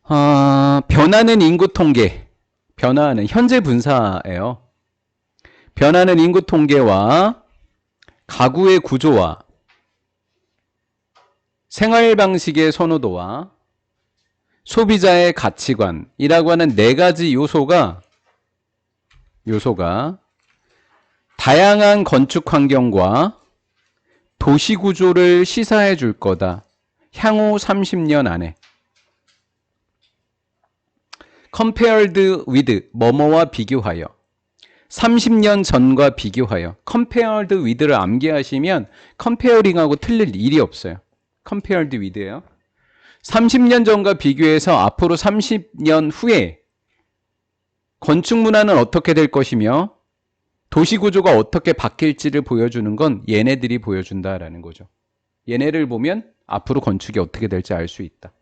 변하는 인구 통계. 변화하는 현재 분사예요. 변하는 인구 통계와 가구의 구조와 생활 방식의 선호도와 소비자의 가치관이라고 하는 네 가지 요소가 다양한 건축 환경과 도시 구조를 시사해 줄 거다. 향후 30년 안에. compared with 뭐뭐와 비교하여. 30년 전과 비교하여. compared with를 암기하시면 comparing하고 틀릴 일이 없어요. compared with예요. 30년 전과 비교해서 앞으로 30년 후에 건축 문화는 어떻게 될 것이며 도시 구조가 어떻게 바뀔지를 보여주는 건 얘네들이 보여준다라는 거죠. 얘네를 보면 앞으로 건축이 어떻게 될지 알 수 있다.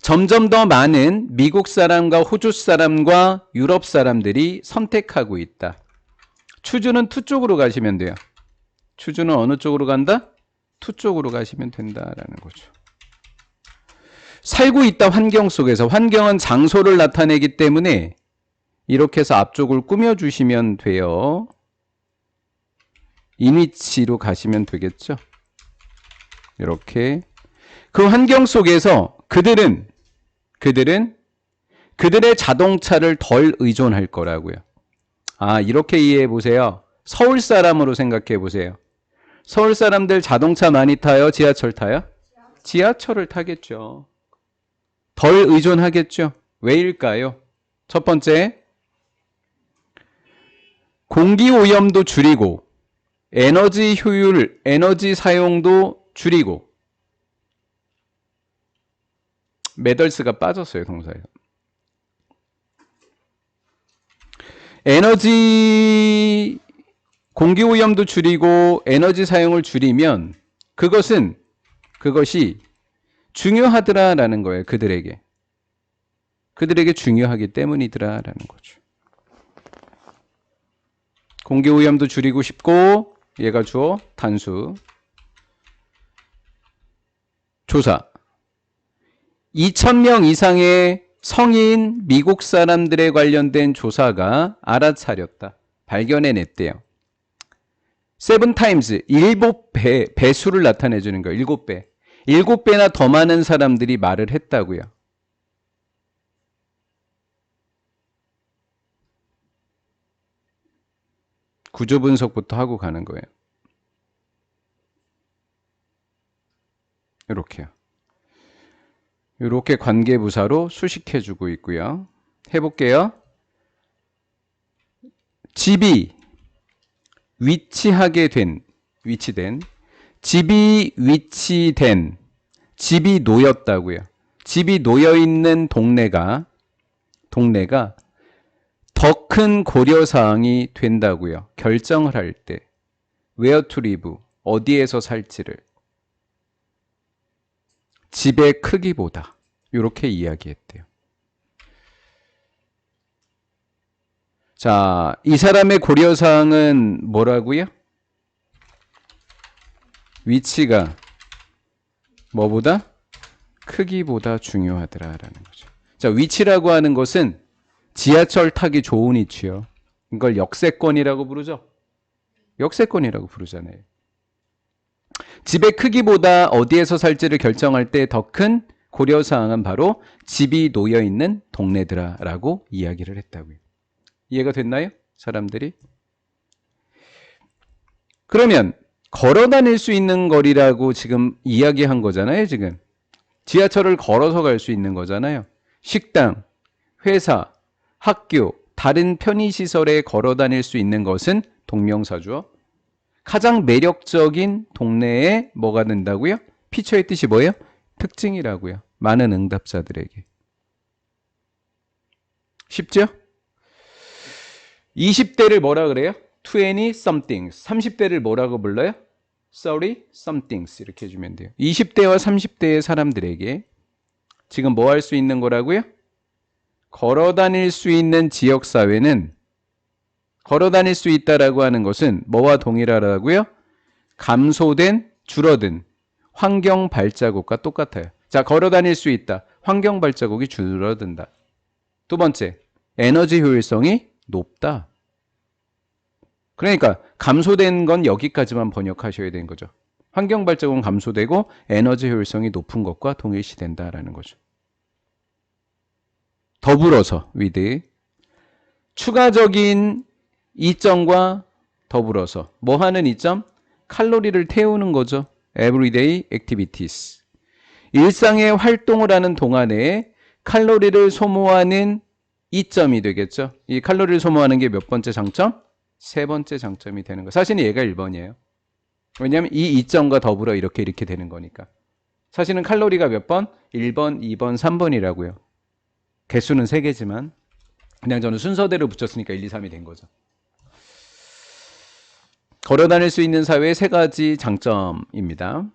점점 더 많은 미국 사람과 호주 사람과 유럽 사람들이 선택하고 있다. 추주는 투 쪽으로 가시면 돼요. 추주는 어느 쪽으로 간다? 투 쪽으로 가시면 된다라는 거죠. 살고 있다 환경 속에서. 환경은 장소를 나타내기 때문에 이렇게 해서 앞쪽을 꾸며주시면 돼요. 이니치로 가시면 되겠죠. 이렇게. 그 환경 속에서 그들은 그들의 자동차를 덜 의존할 거라고요. 이렇게 이해해 보세요. 서울 사람으로 생각해 보세요. 서울 사람들 자동차 많이 타요? 지하철 타요? 지하철을 타겠죠. 덜 의존하겠죠. 왜일까요? 첫 번째, 공기 오염도 줄이고 에너지 효율, 에너지 사용도 줄이고. 매덜스가 빠졌어요, 동사에서. 에너지, 공기 오염도 줄이고 에너지 사용을 줄이면 그것이 중요하더라라는 거예요. 그들에게 중요하기 때문이더라라는 거죠. 공기 오염도 줄이고 싶고, 얘가 주어, 단수. 조사. 2,000명 이상의 성인 미국 사람들에 관련된 조사가 알아차렸다. 발견해냈대요. 7times, 7배, 배수를 나타내주는 거예요. 7배. 7배나 더 많은 사람들이 말을 했다고요. 구조 분석부터 하고 가는 거예요. 이렇게요. 이렇게 관계부사로 수식해주고 있고요. 해볼게요. 집이 위치된, 집이 놓였다고요. 집이 놓여있는 동네가 더 큰 고려사항이 된다고요. 결정을 할 때. where to live, 어디에서 살지를. 집의 크기보다. 이렇게 이야기했대요. 자, 이 사람의 고려사항은 뭐라고요? 위치가 뭐보다? 크기보다 중요하더라라는 거죠. 자, 위치라고 하는 것은 지하철 타기 좋은 위치요. 이걸 역세권이라고 부르죠? 역세권이라고 부르잖아요. 집의 크기보다 어디에서 살지를 결정할 때 더 큰 고려사항은 바로 집이 놓여있는 동네더라라고 이야기를 했다고요. 이해가 됐나요? 사람들이? 그러면 걸어 다닐 수 있는 거리라고 지금 이야기한 거잖아요. 지금 지하철을 걸어서 갈 수 있는 거잖아요. 식당, 회사, 학교, 다른 편의시설에 걸어 다닐 수 있는 것은 동명사죠. 가장 매력적인 동네에 뭐가 된다고요? 피처의 뜻이 뭐예요? 특징이라고요. 많은 응답자들에게. 쉽죠? 20대를 뭐라 그래요? 20 somethings. 30대를 뭐라고 불러요? 30 somethings. 이렇게 해주면 돼요. 20대와 30대의 사람들에게 지금 뭐 할 수 있는 거라고요? 걸어 다닐 수 있는 지역사회는, 걸어 다닐 수 있다라고 하는 것은 뭐와 동일하다고요? 감소된, 줄어든 환경 발자국과 똑같아요. 자, 걸어 다닐 수 있다. 환경 발자국이 줄어든다. 두 번째, 에너지 효율성이 높다. 그러니까 감소된 건 여기까지만 번역하셔야 되는 거죠. 환경 발자국은 감소되고 에너지 효율성이 높은 것과 동일시된다라는 거죠. 더불어서 with 추가적인 이점과 더불어서 뭐 하는 이점? 칼로리를 태우는 거죠. everyday activities. 일상의 활동을 하는 동안에 칼로리를 소모하는 이점이 되겠죠. 이 칼로리를 소모하는 게 몇 번째 장점? 세 번째 장점이 되는 거. 사실은 얘가 1번이에요. 왜냐하면 이 이점과 더불어 이렇게 되는 거니까. 사실은 칼로리가 몇 번? 1번, 2번, 3번이라고요. 개수는 3개지만 그냥 저는 순서대로 붙였으니까 1, 2, 3이 된 거죠. 걸어 다닐 수 있는 사회의 3가지 장점입니다.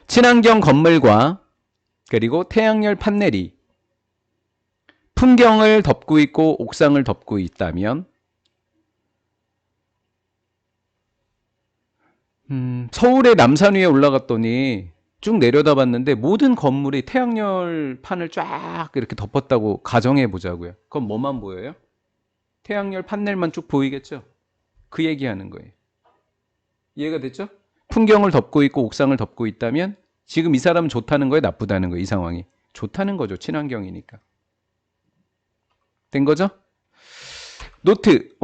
친환경 건물과 그리고 태양열 판넬이 풍경을 덮고 있고 옥상을 덮고 있다면 서울의 남산 위에 올라갔더니 쭉 내려다봤는데 모든 건물이 태양열 판을 쫙 이렇게 덮었다고 가정해 보자고요. 그럼 뭐만 보여요? 태양열 판넬만 쭉 보이겠죠? 그 얘기하는 거예요. 이해가 됐죠? 풍경을 덮고 있고 옥상을 덮고 있다면 지금 이 사람은 좋다는 거예요? 나쁘다는 거예요? 이 상황이. 좋다는 거죠. 친환경이니까. 된 거죠? 노트.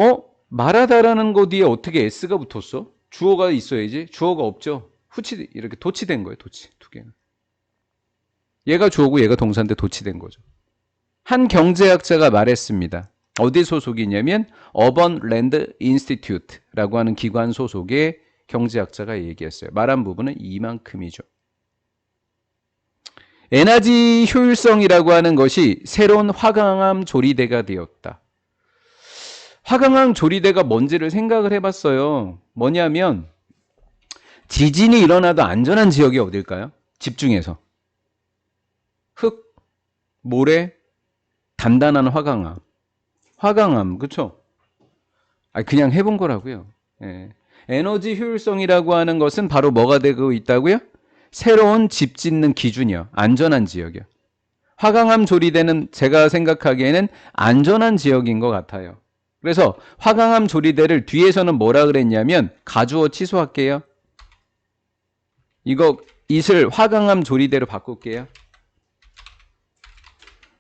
말하다라는 거 뒤에 어떻게 S가 붙었어? 주어가 있어야지. 주어가 없죠. 이렇게 도치된 거예요. 도치. 두 개는. 얘가 주어고 얘가 동사인데 도치된 거죠. 한 경제학자가 말했습니다. 어디 소속이냐면 어번 랜드 인스티튜트라고 하는 기관 소속의 경제학자가 얘기했어요. 말한 부분은 이만큼이죠. 에너지 효율성이라고 하는 것이 새로운 화강암 조리대가 되었다. 화강암 조리대가 뭔지를 생각을 해봤어요. 뭐냐면 지진이 일어나도 안전한 지역이 어딜까요? 집중해서. 흙, 모래, 단단한 화강암. 화강암, 그쵸? 그냥 해본 거라고요. 예. 에너지 효율성이라고 하는 것은 바로 뭐가 되고 있다고요? 새로운 집 짓는 기준이요. 안전한 지역이요. 화강암 조리대는 제가 생각하기에는 안전한 지역인 것 같아요. 그래서 화강암 조리대를 뒤에서는 뭐라 그랬냐면 가주어 취소할게요. 이거 it을 화강암 조리대로 바꿀게요.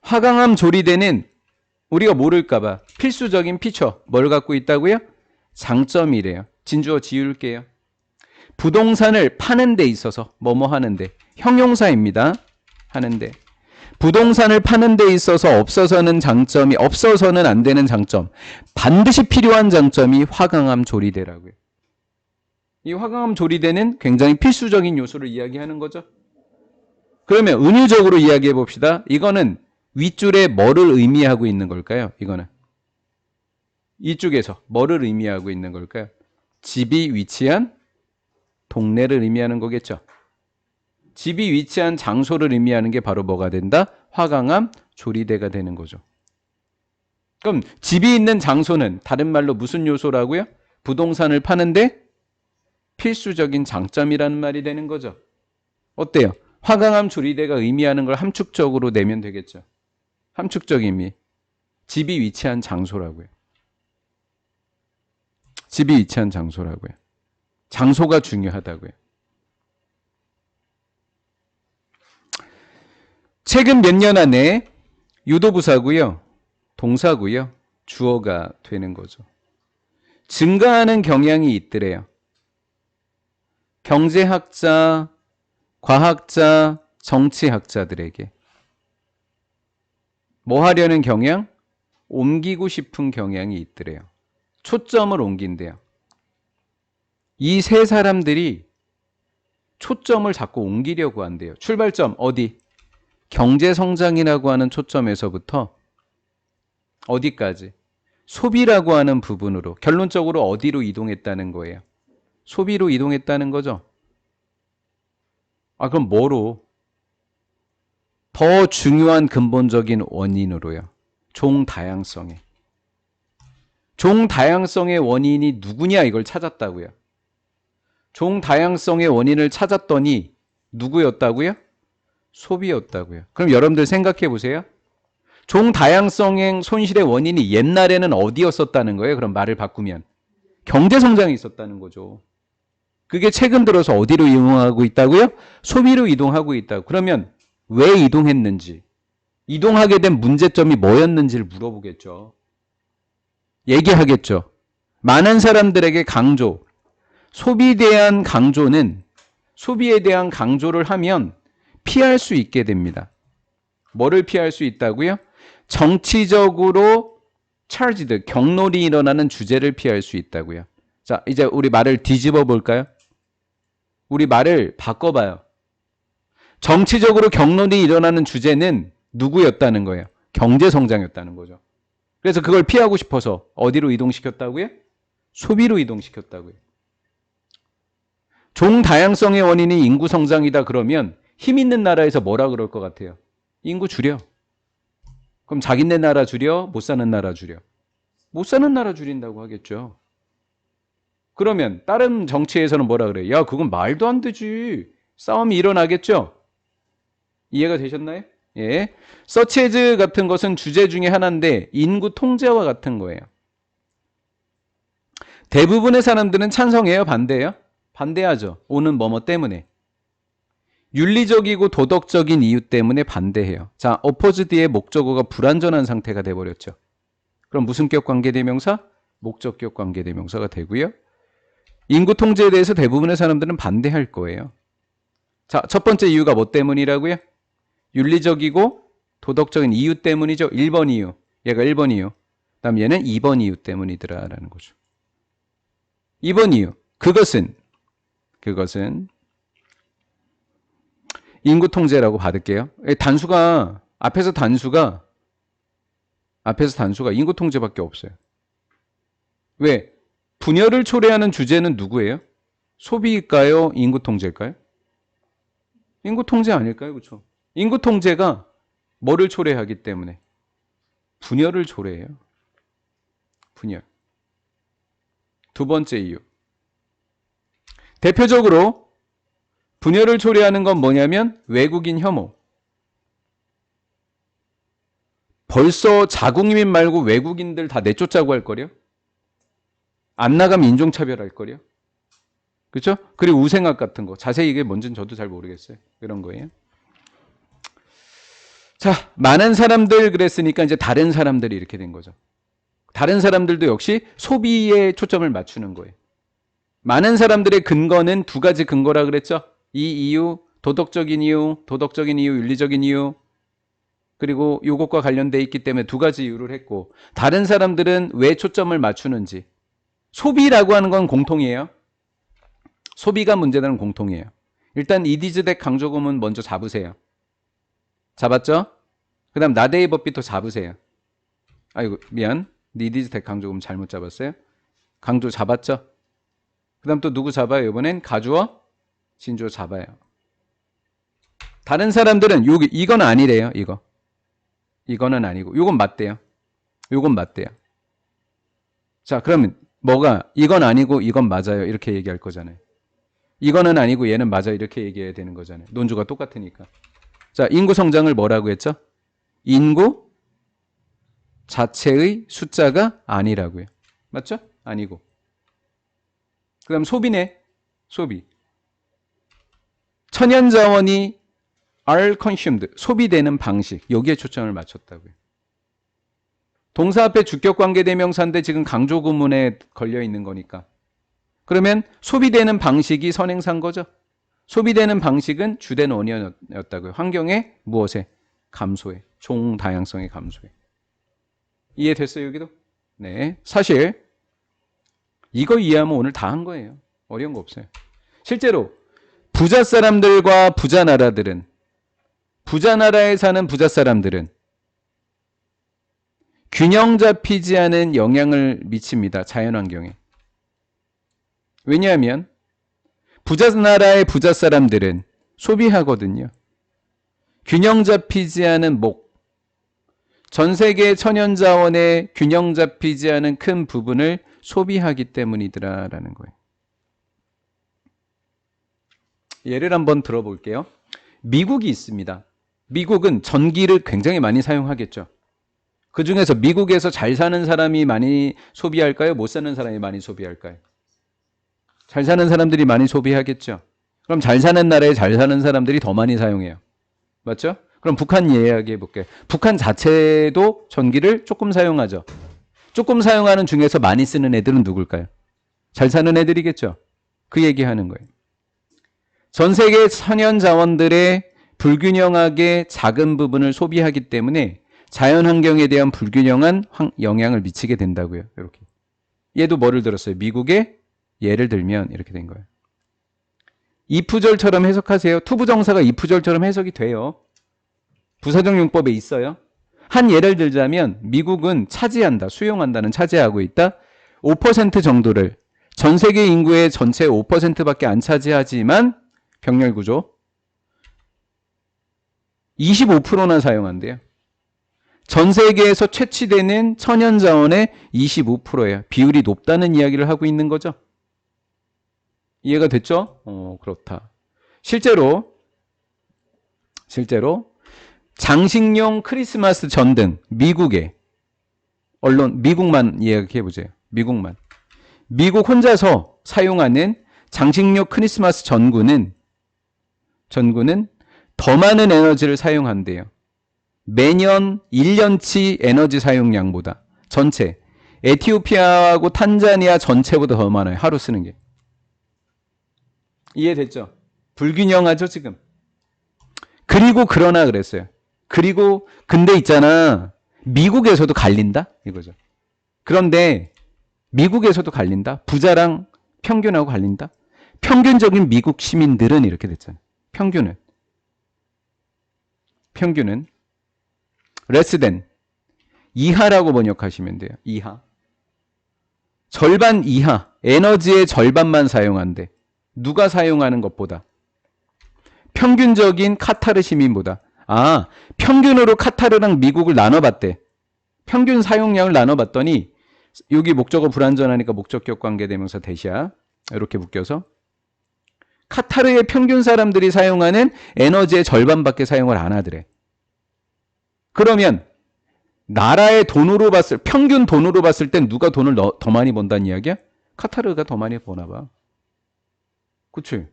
화강암 조리대는 우리가 모를까봐 필수적인 피처 뭘 갖고 있다고요? 장점이래요. 진주어 지울게요. 부동산을 파는 데 있어서 뭐뭐 하는데 형용사입니다. 하는데 부동산을 파는 데 있어서 없어서는 안 되는 장점, 반드시 필요한 장점이 화강암 조리대라고요. 이 화강암 조리대는 굉장히 필수적인 요소를 이야기하는 거죠. 그러면 은유적으로 이야기해 봅시다. 이거는 윗줄에 뭐를 의미하고 있는 걸까요? 이거는 이쪽에서 뭐를 의미하고 있는 걸까요? 집이 위치한 동네를 의미하는 거겠죠. 집이 위치한 장소를 의미하는 게 바로 뭐가 된다? 화강암 조리대가 되는 거죠. 그럼 집이 있는 장소는 다른 말로 무슨 요소라고요? 부동산을 파는데 필수적인 장점이라는 말이 되는 거죠. 어때요? 화강암 조리대가 의미하는 걸 함축적으로 내면 되겠죠. 함축적 의미. 집이 위치한 장소라고요. 집이 위치한 장소라고요. 장소가 중요하다고요. 최근 몇 년 안에 유도부사고요. 동사고요. 주어가 되는 거죠. 증가하는 경향이 있더래요. 경제학자, 과학자, 정치학자들에게. 뭐 하려는 경향? 옮기고 싶은 경향이 있더래요. 초점을 옮긴대요. 이 세 사람들이 초점을 자꾸 옮기려고 한대요. 출발점 어디? 경제성장이라고 하는 초점에서부터 어디까지? 소비라고 하는 부분으로 결론적으로 어디로 이동했다는 거예요? 소비로 이동했다는 거죠. 그럼 뭐로? 더 중요한 근본적인 원인으로요. 종다양성에. 종다양성의 원인이 누구냐 이걸 찾았다고요. 종다양성의 원인을 찾았더니 누구였다고요? 소비였다고요. 그럼 여러분들 생각해 보세요. 종다양성의 손실의 원인이 옛날에는 어디였었다는 거예요? 그럼 말을 바꾸면 경제 성장이 있었다는 거죠. 그게 최근 들어서 어디로 이동하고 있다고요? 소비로 이동하고 있다고. 그러면 왜 이동했는지, 이동하게 된 문제점이 뭐였는지를 물어보겠죠. 얘기하겠죠. 많은 사람들에게 강조, 소비에 대한 강조는 소비에 대한 강조를 하면 피할 수 있게 됩니다. 뭐를 피할 수 있다고요? 정치적으로 차지드, 경롤이 일어나는 주제를 피할 수 있다고요. 자, 이제 우리 말을 뒤집어 볼까요? 우리 말을 바꿔봐요. 정치적으로 경롤이 일어나는 주제는 누구였다는 거예요? 경제성장이었다는 거죠. 그래서 그걸 피하고 싶어서 어디로 이동시켰다고요? 소비로 이동시켰다고요. 종다양성의 원인이 인구 성장이다 그러면 힘 있는 나라에서 뭐라 그럴 것 같아요? 인구 줄여. 그럼 자기네 나라 줄여? 못 사는 나라 줄여? 못 사는 나라 줄인다고 하겠죠. 그러면 다른 정치에서는 뭐라 그래요? 야, 그건 말도 안 되지. 싸움이 일어나겠죠? 이해가 되셨나요? 예. 서치에즈 같은 것은 주제 중에 하나인데 인구 통제와 같은 거예요. 대부분의 사람들은 찬성해요? 반대해요? 반대하죠. 오는 뭐뭐 때문에. 윤리적이고 도덕적인 이유 때문에 반대해요. 자, opposed의 목적어가 불완전한 상태가 돼버렸죠. 그럼 무슨 격 관계대명사? 목적격 관계대명사가 되고요. 인구 통제에 대해서 대부분의 사람들은 반대할 거예요. 자, 첫 번째 이유가 뭐 때문이라고요? 윤리적이고 도덕적인 이유 때문이죠. 1번 이유. 얘가 1번 이유. 그다음 얘는 2번 이유 때문이더라라는 거죠. 2번 이유. 그것은 인구 통제라고 받을게요. 단수가 앞에서 단수가 인구 통제밖에 없어요. 왜? 분열을 초래하는 주제는 누구예요? 소비일까요? 인구 통제일까요? 인구 통제 아닐까요? 그렇죠? 인구 통제가 뭐를 초래하기 때문에? 분열을 초래해요. 분열. 두 번째 이유. 대표적으로 분열을 초래하는 건 뭐냐면 외국인 혐오. 벌써 자국민 말고 외국인들 다 내쫓자고 할 거려? 안 나가면 인종차별할 거려? 그렇죠? 그리고 우생학 같은 거. 자세히 이게 뭔지는 저도 잘 모르겠어요. 그런 거예요. 자, 많은 사람들 그랬으니까 이제 다른 사람들이 이렇게 된 거죠. 다른 사람들도 역시 소비에 초점을 맞추는 거예요. 많은 사람들의 근거는 두 가지 근거라 그랬죠. 이 이유, 도덕적인 이유, 윤리적인 이유, 그리고 이것과 관련돼 있기 때문에 두 가지 이유를 했고, 다른 사람들은 왜 초점을 맞추는지. 소비라고 하는 건 공통이에요. 소비가 문제되는 공통이에요. 일단 이디즈덱 강조구문 먼저 잡으세요. 잡았죠? 그 다음 나데이 법비도 잡으세요. 아이고 미안. 이디즈덱 강조구문 잘못 잡았어요. 강조 잡았죠? 그 다음 또 누구 잡아요? 이번엔 가주어, 진주어 잡아요. 다른 사람들은 이건 아니래요. 이거는 아니고 이건 맞대요. 이건 맞대요. 자, 그러면 뭐가 이건 아니고 이건 맞아요. 이렇게 얘기할 거잖아요. 이거는 아니고 얘는 맞아. 이렇게 얘기해야 되는 거잖아요. 논조가 똑같으니까. 자, 인구 성장을 뭐라고 했죠? 인구 자체의 숫자가 아니라고요. 맞죠? 아니고. 그 다음 소비네. 소비. 천연자원이 are consumed. 소비되는 방식. 여기에 초점을 맞췄다고요. 동사 앞에 주격관계대명사인데 지금 강조구문에 걸려있는 거니까. 그러면 소비되는 방식이 선행사인 거죠. 소비되는 방식은 주된 원인이었다고요. 환경의 무엇에? 감소에. 종다양성의 감소에. 이해됐어요, 여기도? 네. 사실 이거 이해하면 오늘 다 한 거예요. 어려운 거 없어요. 실제로 부자 사람들과 부자 나라들은, 부자 나라에 사는 부자 사람들은 균형 잡히지 않은 영향을 미칩니다. 자연환경에. 왜냐하면 부자 나라의 부자 사람들은 소비하거든요. 균형 잡히지 않은 전 세계 천연자원의 균형 잡히지 않은 큰 부분을 소비하기 때문이더라라는 거예요. 예를 한번 들어볼게요. 미국이 있습니다. 미국은 전기를 굉장히 많이 사용하겠죠. 그 중에서 미국에서 잘 사는 사람이 많이 소비할까요? 못 사는 사람이 많이 소비할까요? 잘 사는 사람들이 많이 소비하겠죠. 그럼 잘 사는 나라에 잘 사는 사람들이 더 많이 사용해요. 맞죠? 그럼 북한 이야기해 볼게요. 북한 자체도 전기를 조금 사용하죠. 조금 사용하는 중에서 많이 쓰는 애들은 누굴까요? 잘 사는 애들이겠죠. 그 얘기하는 거예요. 전 세계 천연 자원들의 불균형하게 작은 부분을 소비하기 때문에 자연 환경에 대한 불균형한 영향을 미치게 된다고요. 이렇게. 얘도 뭐를 들었어요? 미국의 예를 들면 이렇게 된 거예요. 이프절처럼 해석하세요. 투부정사가 이프절처럼 해석이 돼요. 부사적 용법에 있어요. 한 예를 들자면 미국은 차지한다, 수용한다는 차지하고 있다. 5% 정도를 전 세계 인구의 전체 5%밖에 안 차지하지만 병렬 구조 25%나 사용한대요. 전 세계에서 채취되는 천연 자원의 25%예요. 비율이 높다는 이야기를 하고 있는 거죠. 이해가 됐죠? 그렇다. 실제로 장식용 크리스마스 전등 미국의 언론 미국만 이야기해 보세요. 미국만. 미국 혼자서 사용하는 장식용 크리스마스 전구는 더 많은 에너지를 사용한대요. 매년 1년치 에너지 사용량보다 전체 에티오피아하고 탄자니아 전체보다 더 많아요. 하루 쓰는 게. 이해됐죠? 불균형하죠 지금. 그리고 그러나 그랬어요. 그리고 근데 있잖아. 미국에서도 갈린다? 이거죠. 그런데 미국에서도 갈린다? 부자랑 평균하고 갈린다? 평균적인 미국 시민들은 이렇게 됐잖아요. 평균은 less than 이하라고 번역하시면 돼요. 이하. 절반 이하. 에너지의 절반만 사용한대. 누가 사용하는 것보다. 평균적인 카타르 시민보다. 평균으로 카타르랑 미국을 나눠봤대. 평균 사용량을 나눠봤더니 여기 목적어 불완전하니까 목적격 관계대명사 대시야. 이렇게 묶여서 카타르의 평균 사람들이 사용하는 에너지의 절반밖에 사용을 안 하더래. 그러면 나라의 돈으로 평균 돈으로 봤을 땐 누가 돈을 더 많이 번다는 이야기야? 카타르가 더 많이 버나 봐. 그치?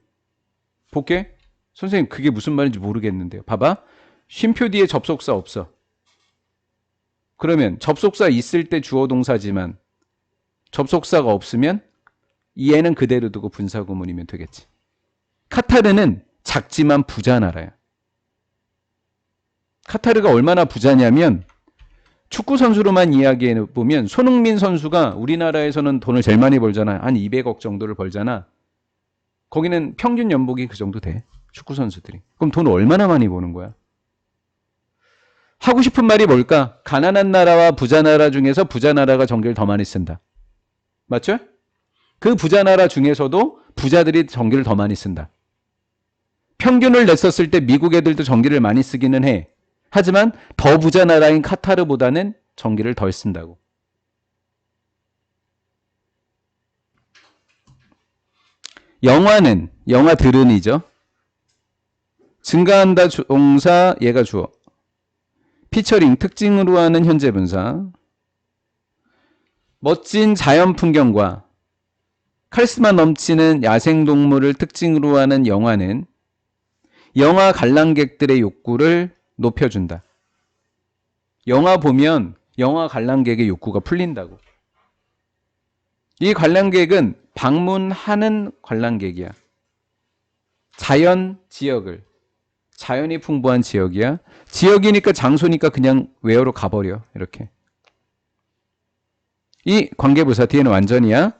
볼게. 선생님 그게 무슨 말인지 모르겠는데요. 봐봐. 쉼표 뒤에 접속사 없어. 그러면 접속사 있을 때 주어 동사지만 접속사가 없으면 얘는 그대로 두고 분사구문이면 되겠지. 카타르는 작지만 부자 나라야. 카타르가 얼마나 부자냐면 축구 선수로만 이야기해 보면 손흥민 선수가 우리나라에서는 돈을 제일 많이 벌잖아. 한 200억 정도를 벌잖아. 거기는 평균 연봉이 그 정도 돼. 축구 선수들이. 그럼 돈 얼마나 많이 버는 거야? 하고 싶은 말이 뭘까? 가난한 나라와 부자 나라 중에서 부자 나라가 전기를 더 많이 쓴다. 맞죠? 그 부자 나라 중에서도 부자들이 전기를 더 많이 쓴다. 평균을 냈었을 때 미국 애들도 전기를 많이 쓰기는 해. 하지만 더 부자 나라인 카타르보다는 전기를 덜 쓴다고. 영화들은이죠. 증가한다 동사, 얘가 주어. 피처링, 특징으로 하는 현재 분사. 멋진 자연 풍경과 카리스마 넘치는 야생동물을 특징으로 하는 영화는 영화 관람객들의 욕구를 높여준다. 영화 보면 영화 관람객의 욕구가 풀린다고. 이 관람객은 방문하는 관람객이야. 자연 지역을. 자연이 풍부한 지역이야. 지역이니까 장소니까 그냥 외어로 가버려. 이렇게. 이 관계부사 뒤에는 완전이야.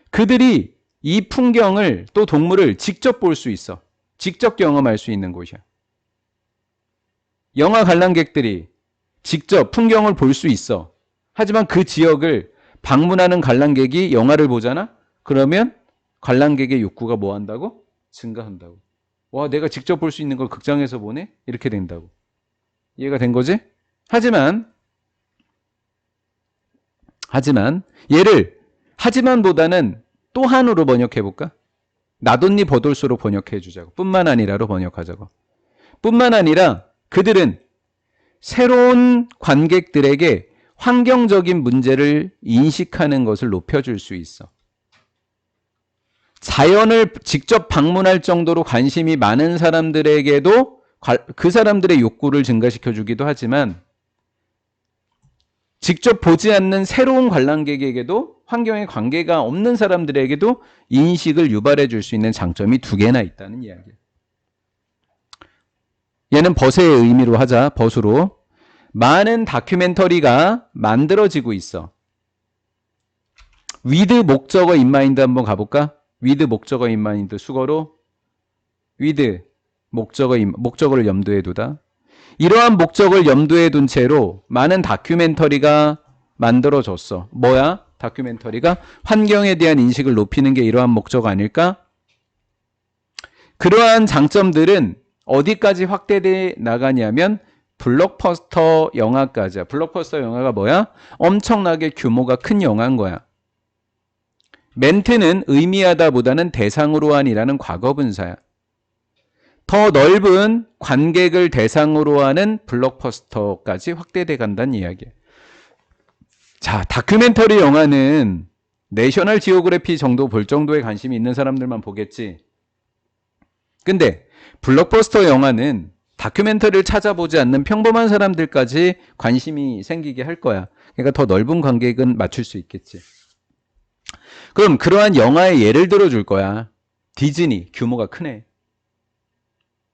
그들이 이 풍경을 또 동물을 직접 볼 수 있어. 직접 경험할 수 있는 곳이야. 영화 관람객들이 직접 풍경을 볼 수 있어. 하지만 그 지역을 방문하는 관람객이 영화를 보잖아? 그러면 관람객의 욕구가 뭐 한다고? 증가한다고. 와, 내가 직접 볼 수 있는 걸 극장에서 보네? 이렇게 된다고. 이해가 된 거지? 하지만 얘를 하지만보다는 또한으로 번역해 볼까? 나돈니 버돌소로 번역해 주자고. 뿐만 아니라로 번역하자고. 뿐만 아니라 그들은 새로운 관객들에게 환경적인 문제를 인식하는 것을 높여줄 수 있어. 자연을 직접 방문할 정도로 관심이 많은 사람들에게도 그 사람들의 욕구를 증가시켜주기도 하지만 직접 보지 않는 새로운 관람객에게도 환경에 관계가 없는 사람들에게도 인식을 유발해 줄 수 있는 장점이 두 개나 있다는 이야기예요. 얘는 벗의 의미로 하자. 벗으로. 많은 다큐멘터리가 만들어지고 있어. with 목적어 인마인드 한번 가볼까? with 목적어 인마인드 수거로 with 목적어를 염두에 두다. 이러한 목적을 염두에 둔 채로 많은 다큐멘터리가 만들어졌어. 뭐야? 다큐멘터리가 환경에 대한 인식을 높이는 게 이러한 목적 아닐까? 그러한 장점들은 어디까지 확대돼 나가냐면 블록버스터 영화까지야. 블록버스터 영화가 뭐야? 엄청나게 규모가 큰 영화인 거야. 멘트는 의미하다 보다는 대상으로 한이라는 과거분사야. 더 넓은 관객을 대상으로 하는 블록버스터까지 확대돼 간다는 이야기야. 자, 다큐멘터리 영화는 내셔널 지오그래피 정도 볼 정도의 관심이 있는 사람들만 보겠지. 근데 블록버스터 영화는 다큐멘터리를 찾아보지 않는 평범한 사람들까지 관심이 생기게 할 거야. 그러니까 더 넓은 관객은 맞출 수 있겠지. 그럼 그러한 영화의 예를 들어줄 거야. 디즈니 규모가 크네.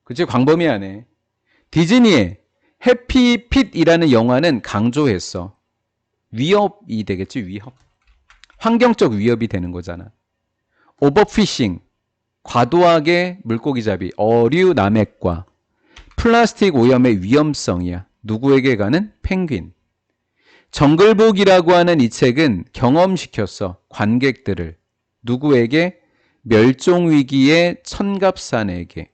그치? 광범위하네. 디즈니의 해피핏이라는 영화는 강조했어. 위협이 되겠지. 위협. 환경적 위협이 되는 거잖아. 오버피싱, 과도하게 물고기 잡이, 어류 남획과 플라스틱 오염의 위험성이야. 누구에게 가는? 펭귄. 정글북이라고 하는 이 책은 경험시켰어. 관객들을. 누구에게? 멸종위기의 천갑산에게.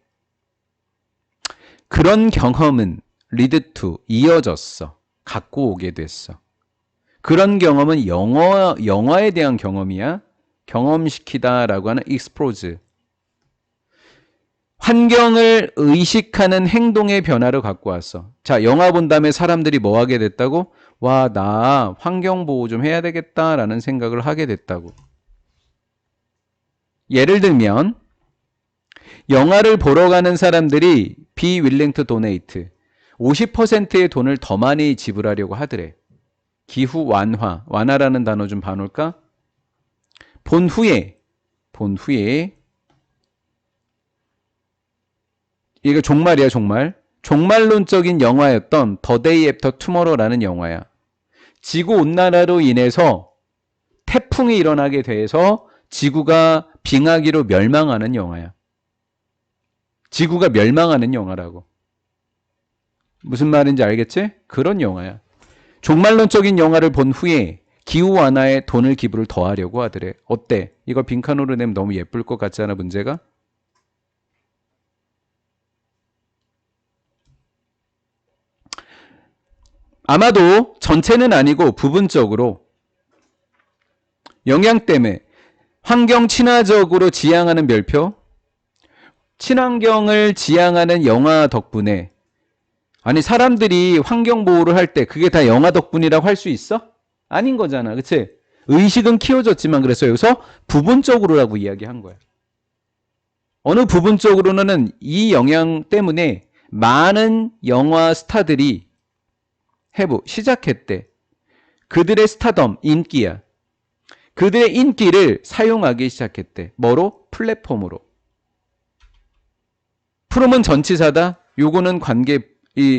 그런 경험은 리드 투 이어졌어. 갖고 오게 됐어. 그런 경험은 영화에 대한 경험이야. 경험시키다라고 하는 익스포즈. 환경을 의식하는 행동의 변화를 갖고 왔어. 자, 영화 본 다음에 사람들이 뭐 하게 됐다고? 와, 나 환경 보호 좀 해야 되겠다라는 생각을 하게 됐다고. 예를 들면 영화를 보러 가는 사람들이 be willing to donate 50%의 돈을 더 많이 지불하려고 하더래. 기후 완화라는 단어 좀 봐놓을까? 본 후에 이거 종말이야, 종말. 종말론적인 영화였던 The Day After Tomorrow라는 영화야. 지구온난화로 인해서 태풍이 일어나게 돼서 지구가 빙하기로 멸망하는 영화야. 지구가 멸망하는 영화라고. 무슨 말인지 알겠지? 그런 영화야. 종말론적인 영화를 본 후에 기후완화에 돈을 기부를 더 하려고 하더래. 어때? 이거 빈칸으로 내면 너무 예쁠 것 같지 않아, 문제가? 아마도 전체는 아니고 부분적으로 영향 때문에 환경 친화적으로 지향하는 별표, 친환경을 지향하는 영화 덕분에 아니 사람들이 환경 보호를 할 때 그게 다 영화 덕분이라고 할 수 있어? 아닌 거잖아. 그치? 의식은 키워졌지만 그래서 여기서 부분적으로라고 이야기한 거야. 어느 부분적으로는 이 영향 때문에 많은 영화 스타들이 시작했대. 그들의 스타덤, 인기야. 그들의 인기를 사용하기 시작했대. 뭐로? 플랫폼으로. 프롬은 전치사다. 요거는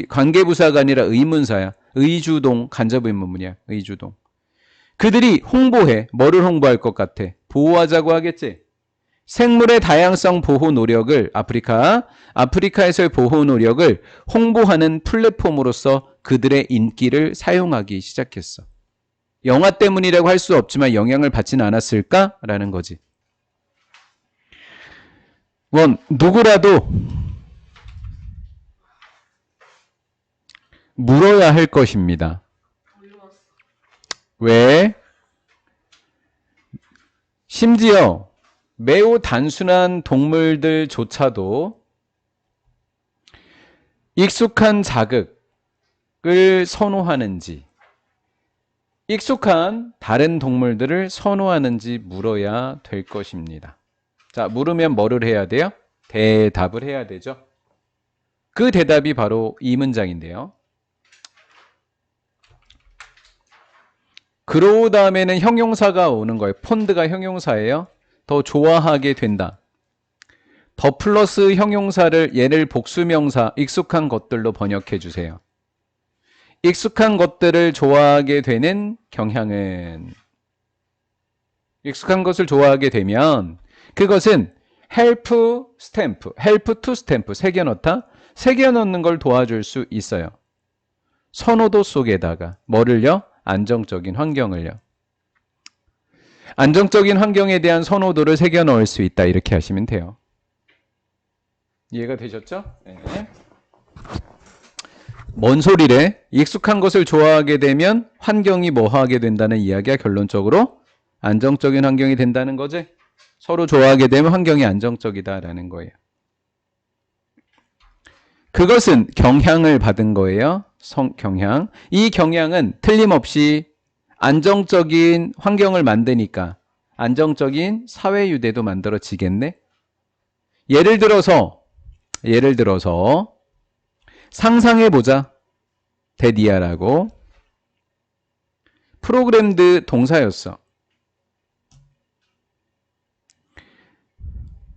관계부사가 아니라 의문사야. 의주동 간접 의문문이야. 의주동. 그들이 홍보해. 뭐를 홍보할 것 같아? 보호하자고 하겠지. 생물의 다양성 보호 노력을 아프리카에서의 보호 노력을 홍보하는 플랫폼으로서 그들의 인기를 사용하기 시작했어. 영화 때문이라고 할 수 없지만 영향을 받지는 않았을까라는 거지. 누구라도 물어야 할 것입니다. 왜? 심지어 매우 단순한 동물들조차도 익숙한 자극을 선호하는지, 익숙한 다른 동물들을 선호하는지 물어야 될 것입니다. 자, 물으면 뭐를 해야 돼요? 대답을 해야 되죠. 그 대답이 바로 이 문장인데요. 그러고 다음에는 형용사가 오는 거예요. 폰드가 형용사예요. 더 좋아하게 된다. 더 플러스 형용사를 얘를 복수명사 익숙한 것들로 번역해 주세요. 익숙한 것들을 좋아하게 되는 경향은, 익숙한 것을 좋아하게 되면 그것은 help stamp, help to stamp, 새겨넣다, 새겨넣는 걸 도와줄 수 있어요. 선호도 속에다가 뭐를요? 안정적인 환경을요. 안정적인 환경에 대한 선호도를 새겨넣을 수 있다, 이렇게 하시면 돼요. 이해가 되셨죠? 네. 뭔 소리래? 익숙한 것을 좋아하게 되면 환경이 뭐 하게 된다는 이야기야. 결론적으로 안정적인 환경이 된다는 거지. 서로 좋아하게 되면 환경이 안정적이다라는 거예요. 그것은 경향을 받은 거예요. 경향. 이 경향은 틀림없이 안정적인 환경을 만드니까 안정적인 사회유대도 만들어지겠네. 예를 들어서 상상해보자. 데디아라고 프로그램드 동사였어.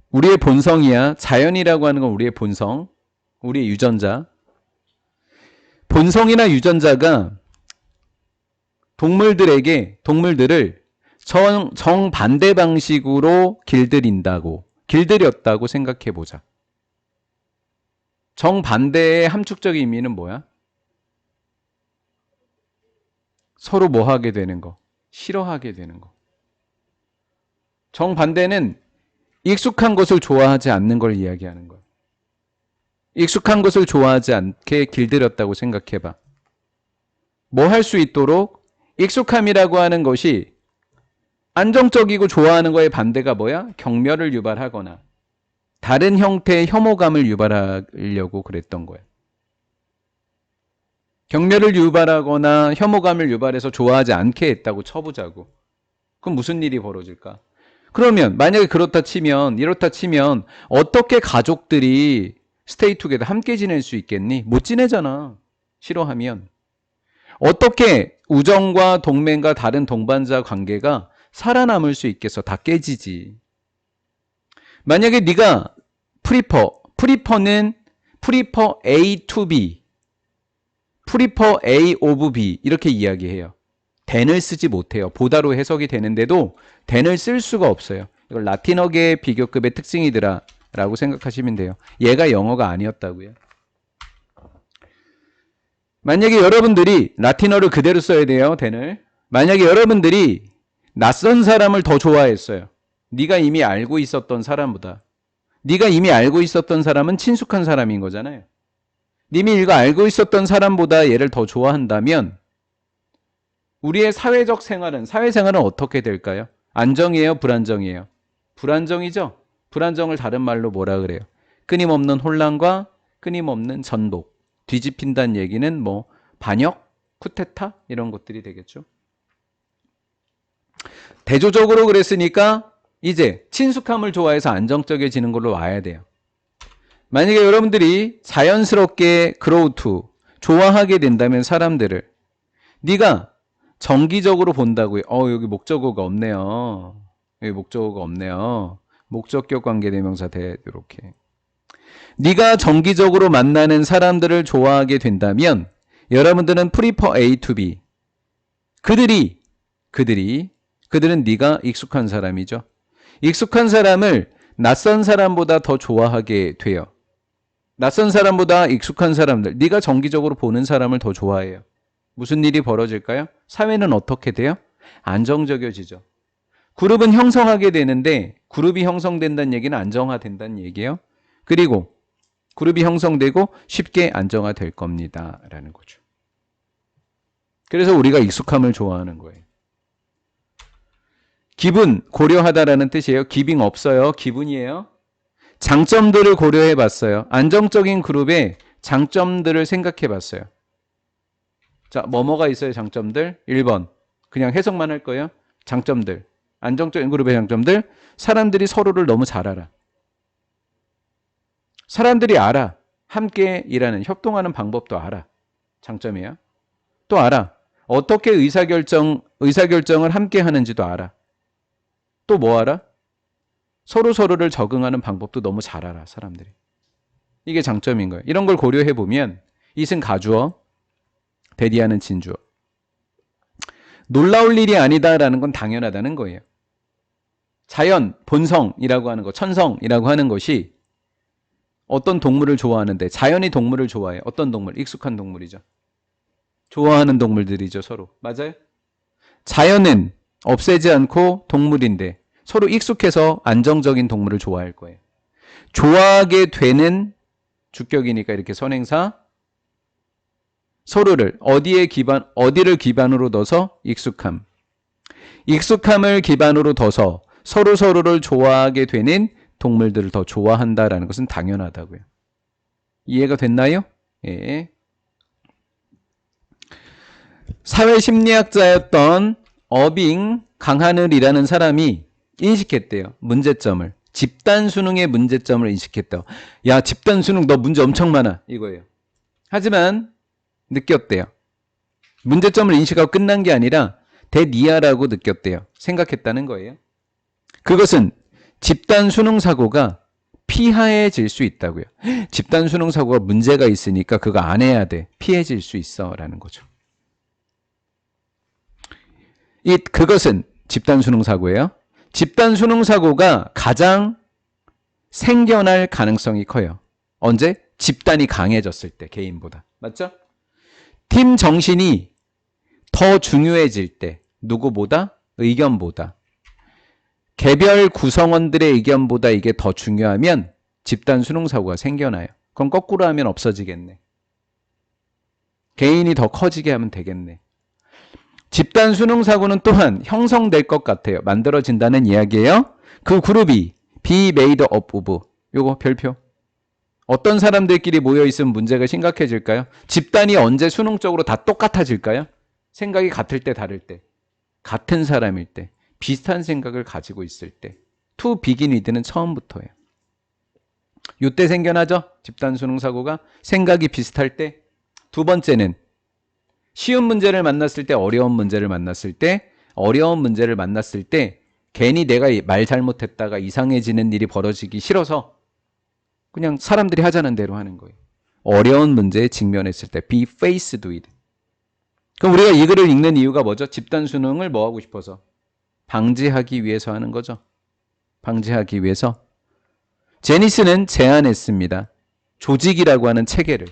우리의 본성이야. 자연이라고 하는 건 우리의 본성, 우리의 유전자. 본성이나 유전자가 동물들을 정반대 방식으로 길들였다고 생각해보자. 정반대의 함축적인 의미는 뭐야? 서로 뭐 하게 되는 거? 싫어하게 되는 거. 정반대는 익숙한 것을 좋아하지 않는 걸 이야기하는 거야. 익숙한 것을 좋아하지 않게 길들였다고 생각해봐. 뭐 할 수 있도록? 익숙함이라고 하는 것이 안정적이고 좋아하는 거의 반대가 뭐야? 경멸을 유발하거나 다른 형태의 혐오감을 유발하려고 그랬던 거야. 경멸을 유발하거나 혐오감을 유발해서 좋아하지 않게 했다고 쳐보자고. 그럼 무슨 일이 벌어질까? 그러면 만약에 이렇다 치면 어떻게 가족들이 스테이 투게더 함께 지낼 수 있겠니? 못 지내잖아. 싫어하면. 어떻게 우정과 동맹과 다른 동반자 관계가 살아남을 수 있겠어? 다 깨지지. 만약에 네가 프리퍼는 프리퍼 A to B, 프리퍼 A of B 이렇게 이야기해요. than을 쓰지 못해요. 보다로 해석이 되는데도 than을 쓸 수가 없어요. 이걸 라틴어계의 비교급의 특징이더라 라고 생각하시면 돼요. 얘가 영어가 아니었다고요. 만약에 여러분들이 라틴어를 그대로 써야 돼요. than을. 만약에 여러분들이 낯선 사람을 더 좋아했어요. 네가 이미 알고 있었던 사람보다. 네가 이미 알고 있었던 사람은 친숙한 사람인 거잖아요. 님이 이거 알고 있었던 사람보다 얘를 더 좋아한다면 우리의 사회생활은 어떻게 될까요? 안정이에요? 불안정이에요? 불안정이죠? 불안정을 다른 말로 뭐라 그래요? 끊임없는 혼란과 끊임없는 전복. 뒤집힌다는 얘기는 뭐 반역? 쿠데타? 이런 것들이 되겠죠. 대조적으로 그랬으니까 이제 친숙함을 좋아해서 안정적이지는 걸로 와야 돼요. 만약에 여러분들이 자연스럽게 좋아하게 된다면 사람들을 네가 정기적으로 본다고요. 여기 목적어가 없네요. 목적격 관계대명사 이렇게. 네가 정기적으로 만나는 사람들을 좋아하게 된다면 여러분들은 prefer A to B. 그들은 네가 익숙한 사람이죠. 익숙한 사람을 낯선 사람보다 더 좋아하게 돼요. 낯선 사람보다 익숙한 사람들, 네가 정기적으로 보는 사람을 더 좋아해요. 무슨 일이 벌어질까요? 사회는 어떻게 돼요? 안정적이어지죠. 그룹은 형성하게 되는데 그룹이 형성된다는 얘기는 안정화된다는 얘기예요. 그리고 그룹이 형성되고 쉽게 안정화될 겁니다. 라는 거죠. 그래서 우리가 익숙함을 좋아하는 거예요. 기분 고려하다라는 뜻이에요. 기빙 없어요. 기분이에요. 장점들을 고려해 봤어요. 안정적인 그룹에 장점들을 생각해 봤어요. 자, 뭐뭐가 있어요, 장점들? 1번. 그냥 해석만 할 거예요. 장점들. 안정적인 그룹의 장점들. 사람들이 서로를 너무 잘 알아. 사람들이 알아. 함께 일하는, 협동하는 방법도 알아. 장점이야. 또 알아. 어떻게 의사결정을 함께 하는지도 알아. 또 뭐 알아? 서로를 적응하는 방법도 너무 잘 알아, 사람들이. 이게 장점인 거예요. 이런 걸 고려해 보면 이승 가주어, 대리하는 진주어. 놀라울 일이 아니다라는 건 당연하다는 거예요. 자연, 본성이라고 하는 거, 천성이라고 하는 것이 어떤 동물을 좋아하는데 자연이 동물을 좋아해요. 어떤 동물? 익숙한 동물이죠. 좋아하는 동물들이죠, 서로. 맞아요? 자연은 없애지 않고 동물인데 서로 익숙해서 안정적인 동물을 좋아할 거예요. 좋아하게 되는 주격이니까 이렇게 선행사 서로를 어디를 기반으로 둬서 익숙함. 익숙함을 기반으로 둬서 서로를 좋아하게 되는 동물들을 더 좋아한다라는 것은 당연하다고요. 이해가 됐나요? 예. 사회심리학자였던 어빙 강하늘이라는 사람이 인식했대요. 문제점을. 집단 수능의 문제점을 인식했다. 야, 집단 수능 너 문제 엄청 많아. 이거예요. 하지만 느꼈대요. 문제점을 인식하고 끝난 게 아니라 대니아라고 느꼈대요. 생각했다는 거예요. 그것은 집단 수능 사고가 피하해질 수 있다고요. 집단 수능 사고가 문제가 있으니까 그거 안 해야 돼. 피해질 수 있어 라는 거죠. 그것은 집단 수능 사고예요. 집단 수능 사고가 가장 생겨날 가능성이 커요. 언제? 집단이 강해졌을 때, 개인보다. 맞죠? 팀 정신이 더 중요해질 때, 누구보다? 의견보다. 개별 구성원들의 의견보다 이게 더 중요하면 집단 수능 사고가 생겨나요. 그럼 거꾸로 하면 없어지겠네. 개인이 더 커지게 하면 되겠네. 집단 수능 사고는 또한 형성될 것 같아요. 만들어진다는 이야기예요. 그 그룹이 be made up of. 요거 별표. 어떤 사람들끼리 모여 있으면 문제가 심각해질까요? 집단이 언제 수능적으로 다 똑같아질까요? 생각이 같을 때 다를 때. 같은 사람일 때. 비슷한 생각을 가지고 있을 때. to begin with는 처음부터예요. 이때 생겨나죠? 집단 수능 사고가. 생각이 비슷할 때. 두 번째는 쉬운 문제를 만났을 때, 어려운 문제를 만났을 때, 어려운 문제를 만났을 때 괜히 내가 말 잘못했다가 이상해지는 일이 벌어지기 싫어서 그냥 사람들이 하자는 대로 하는 거예요. 어려운 문제에 직면했을 때 be faced with. 그럼 우리가 이 글을 읽는 이유가 뭐죠? 집단 수능을 뭐 하고 싶어서? 방지하기 위해서 하는 거죠. 방지하기 위해서. 제니스는 제안했습니다. 조직이라고 하는 체계를.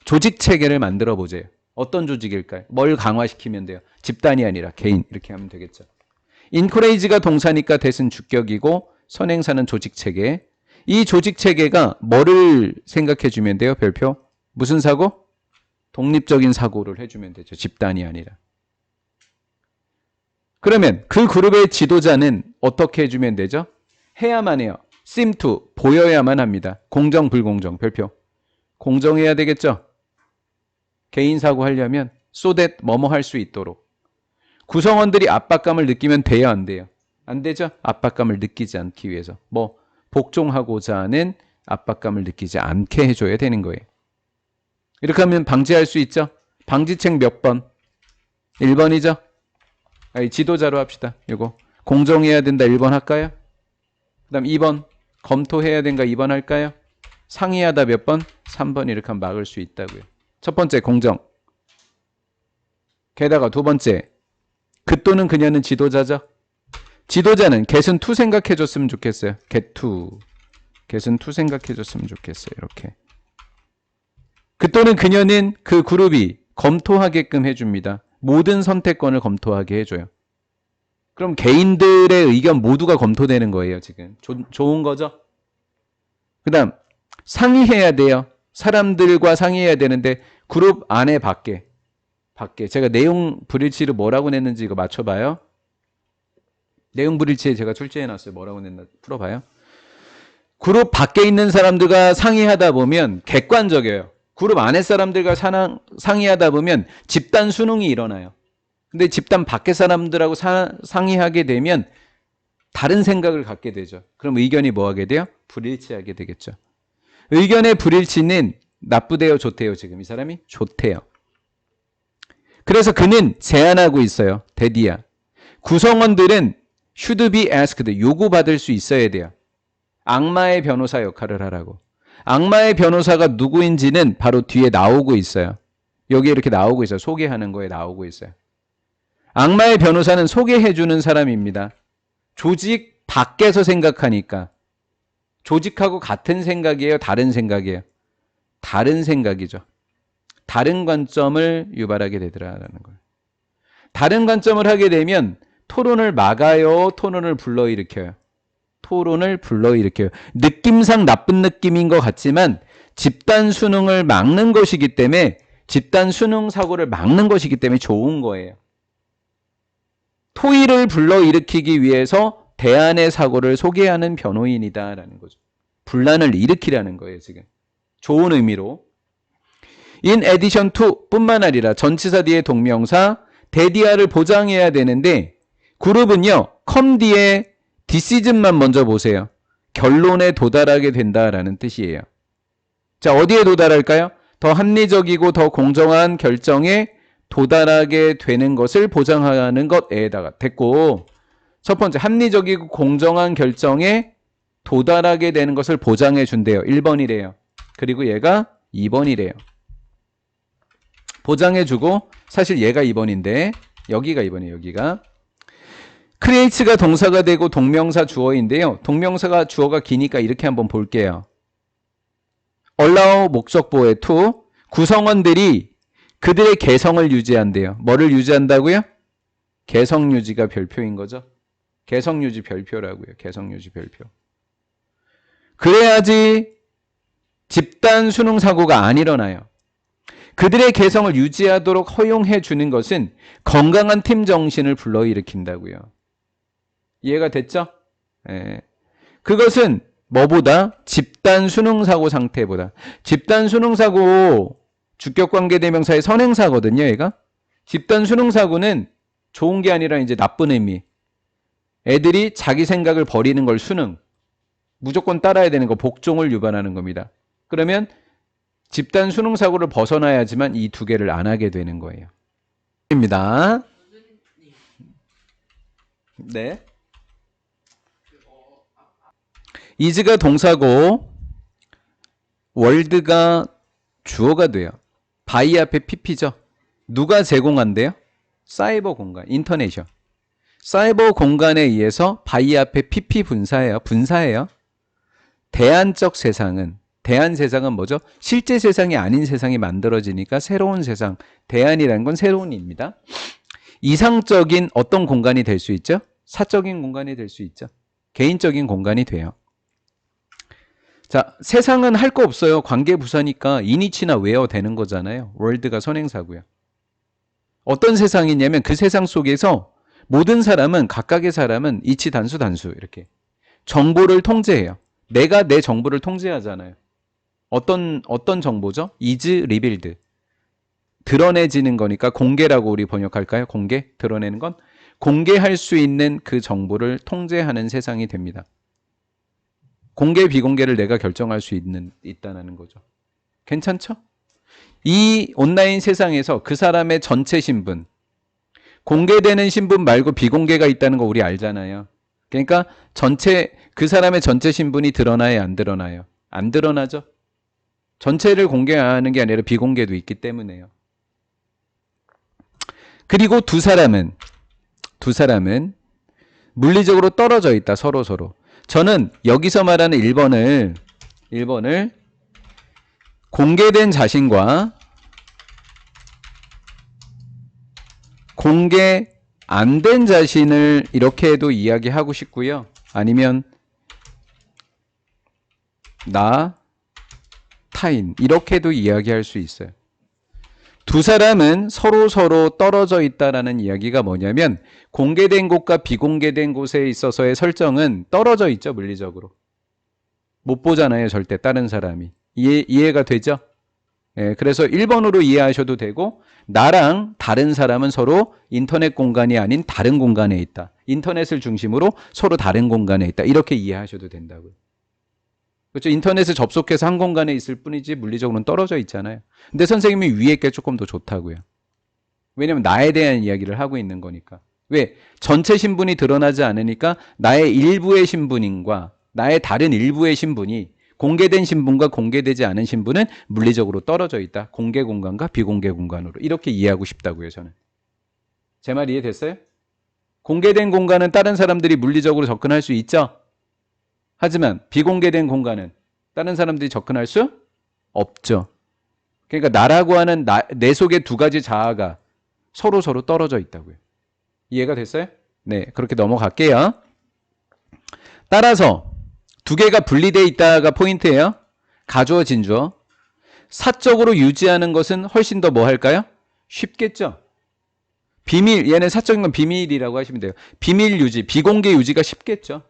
조직 체계를 만들어 보세요. 어떤 조직일까요? 뭘 강화시키면 돼요? 집단이 아니라 개인. 이렇게 하면 되겠죠. encourage가 동사니까 대신 주격이고 선행사는 조직 체계. 이 조직 체계가 뭐를 생각해 주면 돼요? 별표. 무슨 사고? 독립적인 사고를 해주면 되죠. 집단이 아니라. 그러면 그 그룹의 지도자는 어떻게 해주면 되죠? 해야만 해요. seem to, 보여야만 합니다. 공정, 불공정, 별표. 공정해야 되겠죠? 개인 사고 하려면 so that 뭐뭐 할 수 있도록. 구성원들이 압박감을 느끼면 돼요, 안 돼요? 안 되죠? 압박감을 느끼지 않기 위해서. 뭐 복종하고자 하는 압박감을 느끼지 않게 해줘야 되는 거예요. 이렇게 하면 방지할 수 있죠? 방지책 몇 번? 1번이죠? 지도자로 합시다. 이거 공정해야 된다 1번 할까요? 그 다음 2번 검토해야 된가 2번 할까요? 상의하다 몇 번? 3번 이렇게 하면 막을 수 있다고요. 첫 번째 공정. 게다가 두 번째 그 또는 그녀는 지도자죠. 지도자는 get은 to 생각해 줬으면 좋겠어요. get to. get은 to 생각해 줬으면 좋겠어요. 이렇게. 그 또는 그녀는 그 그룹이 검토하게끔 해줍니다. 모든 선택권을 검토하게 해줘요. 그럼 개인들의 의견 모두가 검토되는 거예요. 지금. 좋은 거죠? 그 다음 상의해야 돼요. 사람들과 상의해야 되는데 그룹 안에 밖에. 제가 내용 불일치를 뭐라고 냈는지 이거 맞춰봐요. 내용 불일치에 제가 출제해놨어요. 뭐라고 냈나 풀어봐요. 그룹 밖에 있는 사람들과 상의하다 보면 객관적이에요. 그룹 안에 사람들과 상의하다 보면 집단 수능이 일어나요. 근데 집단 밖의 사람들하고 상의하게 되면 다른 생각을 갖게 되죠. 그럼 의견이 뭐 하게 돼요? 불일치하게 되겠죠. 의견의 불일치는 나쁘대요, 좋대요? 지금 이 사람이? 좋대요. 그래서 그는 제안하고 있어요. 데디야. 구성원들은 should be asked, 요구받을 수 있어야 돼요. 악마의 변호사 역할을 하라고. 악마의 변호사가 누구인지는 바로 뒤에 나오고 있어요. 여기 이렇게 나오고 있어요. 소개하는 거에 나오고 있어요. 악마의 변호사는 소개해주는 사람입니다. 조직 밖에서 생각하니까. 조직하고 같은 생각이에요? 다른 생각이에요? 다른 생각이죠. 다른 관점을 유발하게 되더라라는 거예요. 다른 관점을 하게 되면 토론을 막아요? 토론을 불러일으켜요? 토론을 불러일으켜요. 느낌상 나쁜 느낌인 것 같지만 집단 수능을 막는 것이기 때문에 집단 수능 사고를 막는 것이기 때문에 좋은 거예요. 토의를 불러일으키기 위해서 대안의 사고를 소개하는 변호인이다라는 거죠. 분란을 일으키라는 거예요, 지금. 좋은 의미로. In addition to 뿐만 아니라 전치사 뒤에 동명사 데디아를 보장해야 되는데 그룹은요. come 뒤에 decision만 먼저 보세요. 결론에 도달하게 된다라는 뜻이에요. 자, 어디에 도달할까요? 더 합리적이고 더 공정한 결정에 도달하게 되는 것을 보장하는 것에다가 됐고, 첫 번째 합리적이고 공정한 결정에 도달하게 되는 것을 보장해 준대요. 1번이래요. 그리고 얘가 2번이래요. 보장해 주고 사실 얘가 2번인데 여기가 2번이에요. 여기가. create가 동사가 되고 동명사 주어인데요. 동명사가 주어가 기니까 이렇게 한번 볼게요. allow 목적보의 to 구성원들이 그들의 개성을 유지한대요. 뭐를 유지한다고요? 개성 유지가 별표인 거죠. 개성 유지 별표라고요. 개성 유지 별표. 그래야지 집단 수능 사고가 안 일어나요. 그들의 개성을 유지하도록 허용해 주는 것은 건강한 팀 정신을 불러일으킨다고요. 이해가 됐죠? 예. 그것은 뭐보다 집단 수능 사고 상태보다. 집단 수능 사고 주격관계 대명사의 선행사거든요, 얘가. 집단 수능 사고는 좋은 게 아니라 이제 나쁜 의미. 애들이 자기 생각을 버리는 걸 수능. 무조건 따라야 되는 거 복종을 유발하는 겁니다. 그러면 집단 수능 사고를 벗어나야지만 이 두 개를 안 하게 되는 거예요. 입니다. 네. is가 동사고 월드가 주어가 돼요. by 앞에 pp죠. 누가 제공한대요? 사이버 공간, 인터넷이요. 사이버 공간에 의해서 by 앞에 pp 분사예요. 대안적 세상은, 대안 세상은 뭐죠? 실제 세상이 아닌 세상이 만들어지니까 새로운 세상, 대안이라는 건 새로운입니다. 이상적인 어떤 공간이 될 수 있죠? 사적인 공간이 될 수 있죠. 개인적인 공간이 돼요. 자, 세상은 할 거 없어요. 관계부사니까 이니치나 웨어 되는 거잖아요. 월드가 선행사고요. 어떤 세상이냐면 그 세상 속에서 모든 사람은, 각각의 사람은 이치 단수 이렇게 정보를 통제해요. 내가 내 정보를 통제하잖아요. 어떤 정보죠? is revealed. 드러내지는 거니까 공개라고 우리 번역할까요? 공개? 드러내는 건 공개할 수 있는 그 정보를 통제하는 세상이 됩니다. 공개, 비공개를 내가 결정할 수 있다는 거죠. 괜찮죠? 이 온라인 세상에서 그 사람의 전체 신분, 공개되는 신분 말고 비공개가 있다는 거 우리 알잖아요. 그러니까 그 사람의 전체 신분이 드러나요, 안 드러나요? 안 드러나죠? 전체를 공개하는 게 아니라 비공개도 있기 때문에요. 그리고 두 사람은 물리적으로 떨어져 있다, 서로. 저는 여기서 말하는 1번을 공개된 자신과 공개 안 된 자신을 이렇게 해도 이야기하고 싶고요. 아니면 나, 타인 이렇게도 이야기할 수 있어요. 두 사람은 서로 떨어져 있다라는 이야기가 뭐냐면 공개된 곳과 비공개된 곳에 있어서의 설정은 떨어져 있죠, 물리적으로. 못 보잖아요. 절대 다른 사람이. 이해가 되죠? 예, 그래서 1번으로 이해하셔도 되고 나랑 다른 사람은 서로 인터넷 공간이 아닌 다른 공간에 있다. 인터넷을 중심으로 서로 다른 공간에 있다. 이렇게 이해하셔도 된다고요. 그렇죠? 인터넷에 접속해서 한 공간에 있을 뿐이지 물리적으로는 떨어져 있잖아요. 근데 선생님이 위에 게 조금 더 좋다고요. 왜냐면 나에 대한 이야기를 하고 있는 거니까. 왜? 전체 신분이 드러나지 않으니까 나의 일부의 신분인과 나의 다른 일부의 신분이 공개된 신분과 공개되지 않은 신분은 물리적으로 떨어져 있다. 공개 공간과 비공개 공간으로. 이렇게 이해하고 싶다고요, 저는. 제 말 이해됐어요? 공개된 공간은 다른 사람들이 물리적으로 접근할 수 있죠? 하지만 비공개된 공간은 다른 사람들이 접근할 수 없죠. 그러니까 나라고 하는 내 속의 두 가지 자아가 서로 떨어져 있다고요. 이해가 됐어요? 네, 그렇게 넘어갈게요. 따라서 두 개가 분리되어 있다가 포인트예요. 가주어, 진주어. 사적으로 유지하는 것은 훨씬 더 뭐 할까요? 쉽겠죠? 비밀, 얘는 사적인 건 비밀이라고 하시면 돼요. 비밀 유지, 비공개 유지가 쉽겠죠?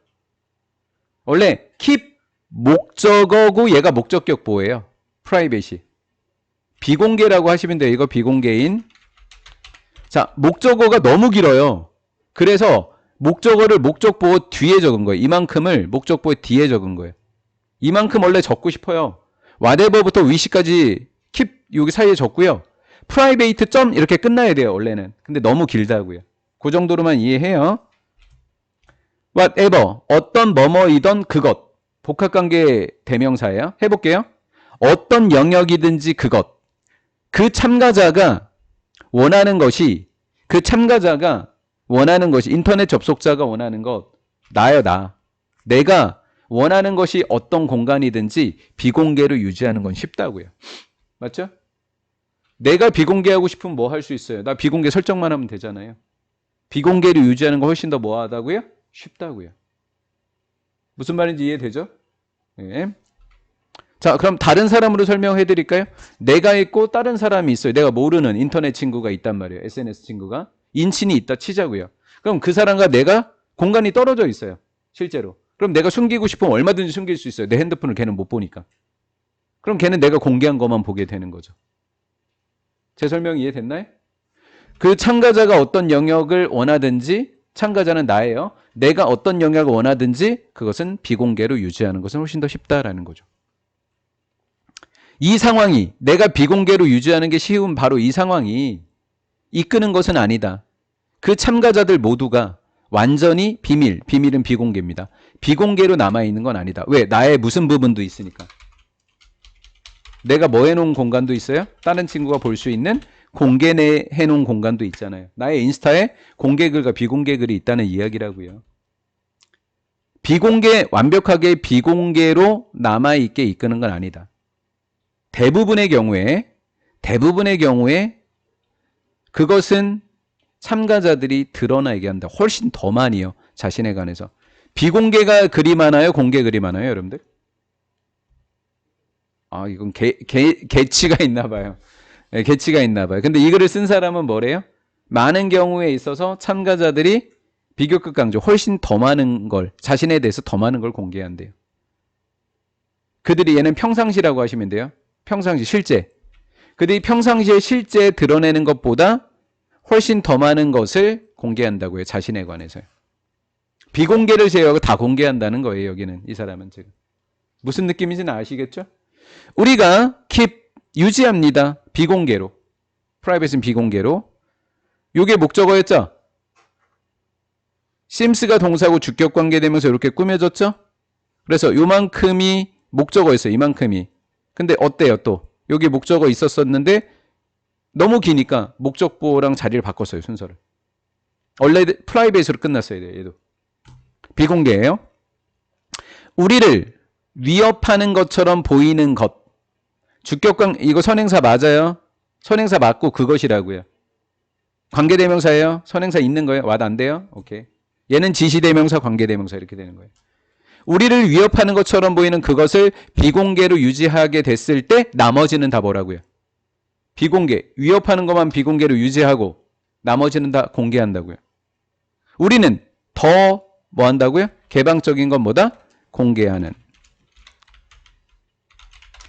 원래 keep 목적어고 얘가 목적격 보호예요. 프라이빗이. 비공개라고 하시면 돼요. 이거 비공개인. 자, 목적어가 너무 길어요. 그래서 목적어를 목적보호 뒤에 적은 거예요. 이만큼을 목적보호 뒤에 적은 거예요. 이만큼 원래 적고 싶어요. whatever부터 wish까지 keep 여기 사이에 적고요. private 점 이렇게 끝나야 돼요. 원래는. 근데 너무 길다고요. 그 정도로만 이해해요. whatever 어떤 뭐뭐이던 그것 복합관계 대명사예요. 해볼게요. 어떤 영역이든지 그것 그 참가자가 원하는 것이 인터넷 접속자가 원하는 것 나요. 내가 원하는 것이 어떤 공간이든지 비공개로 유지하는 건 쉽다고요. 맞죠? 내가 비공개하고 싶으면 뭐 할 수 있어요? 나 비공개 설정만 하면 되잖아요. 비공개로 유지하는 거 훨씬 더 뭐 하다고요? 쉽다고요. 무슨 말인지 이해되죠? 네. 자, 그럼 다른 사람으로 설명해 드릴까요? 내가 있고 다른 사람이 있어요. 내가 모르는 인터넷 친구가 있단 말이에요. SNS 친구가. 인친이 있다 치자고요. 그럼 그 사람과 내가 공간이 떨어져 있어요. 실제로. 그럼 내가 숨기고 싶으면 얼마든지 숨길 수 있어요. 내 핸드폰을 걔는 못 보니까. 그럼 걔는 내가 공개한 것만 보게 되는 거죠. 제 설명 이해됐나요? 그 참가자가 어떤 영역을 원하든지 참가자는 나예요. 내가 어떤 영역을 원하든지 그것은 비공개로 유지하는 것은 훨씬 더 쉽다라는 거죠. 이 상황이 내가 비공개로 유지하는 게 쉬운 바로 이 상황이 이끄는 것은 아니다. 그 참가자들 모두가 완전히 비밀은 비공개입니다. 비공개로 남아있는 건 아니다. 왜? 나의 무슨 부분도 있으니까. 내가 뭐 해놓은 공간도 있어요? 다른 친구가 볼 수 있는 공개 내 해놓은 공간도 있잖아요. 나의 인스타에 공개 글과 비공개 글이 있다는 이야기라고요. 완벽하게 비공개로 남아있게 이끄는 건 아니다. 대부분의 경우에 그것은 참가자들이 드러나 얘기한다. 훨씬 더 많이요. 자신에 관해서. 비공개가 글이 많아요? 공개 글이 많아요? 여러분들? 아, 이건 개치가 있나 봐요. 네, 개치가 있나 봐요. 근데 이 글을 쓴 사람은 뭐래요? 많은 경우에 있어서 참가자들이 비교급 강조, 훨씬 더 많은 걸, 자신에 대해서 더 많은 걸 공개한대요. 그들이 얘는 평상시라고 하시면 돼요. 평상시, 실제. 그들이 평상시에 실제 드러내는 것보다 훨씬 더 많은 것을 공개한다고요. 자신에 관해서요. 비공개를 제외하고 다 공개한다는 거예요. 여기는 이 사람은 지금. 무슨 느낌인지는 아시겠죠? 우리가 keep 유지합니다. 비공개로. 프라이빗은 비공개로. 이게 목적어였죠? sims가 동사고 주격 관계 되면서 이렇게 꾸며졌죠? 그래서 요만큼이 목적어였어요. 이만큼이. 근데 어때요 또? 여기 목적어 있었었는데 너무 기니까 목적보랑 자리를 바꿨어요. 순서를. 원래 프라이빗으로 끝났어야 돼요. 얘도. 비공개예요. 우리를 위협하는 것처럼 보이는 것. 주격관 이거 선행사 맞아요? 선행사 맞고 그것이라고요. 관계대명사예요? 선행사 있는 거예요? 와도 안 돼요? 오케이. 얘는 지시대명사, 관계대명사 이렇게 되는 거예요. 우리를 위협하는 것처럼 보이는 그것을 비공개로 유지하게 됐을 때 나머지는 다 뭐라고요? 비공개. 위협하는 것만 비공개로 유지하고 나머지는 다 공개한다고요. 우리는 더 뭐 한다고요? 개방적인 건 뭐다? 공개하는.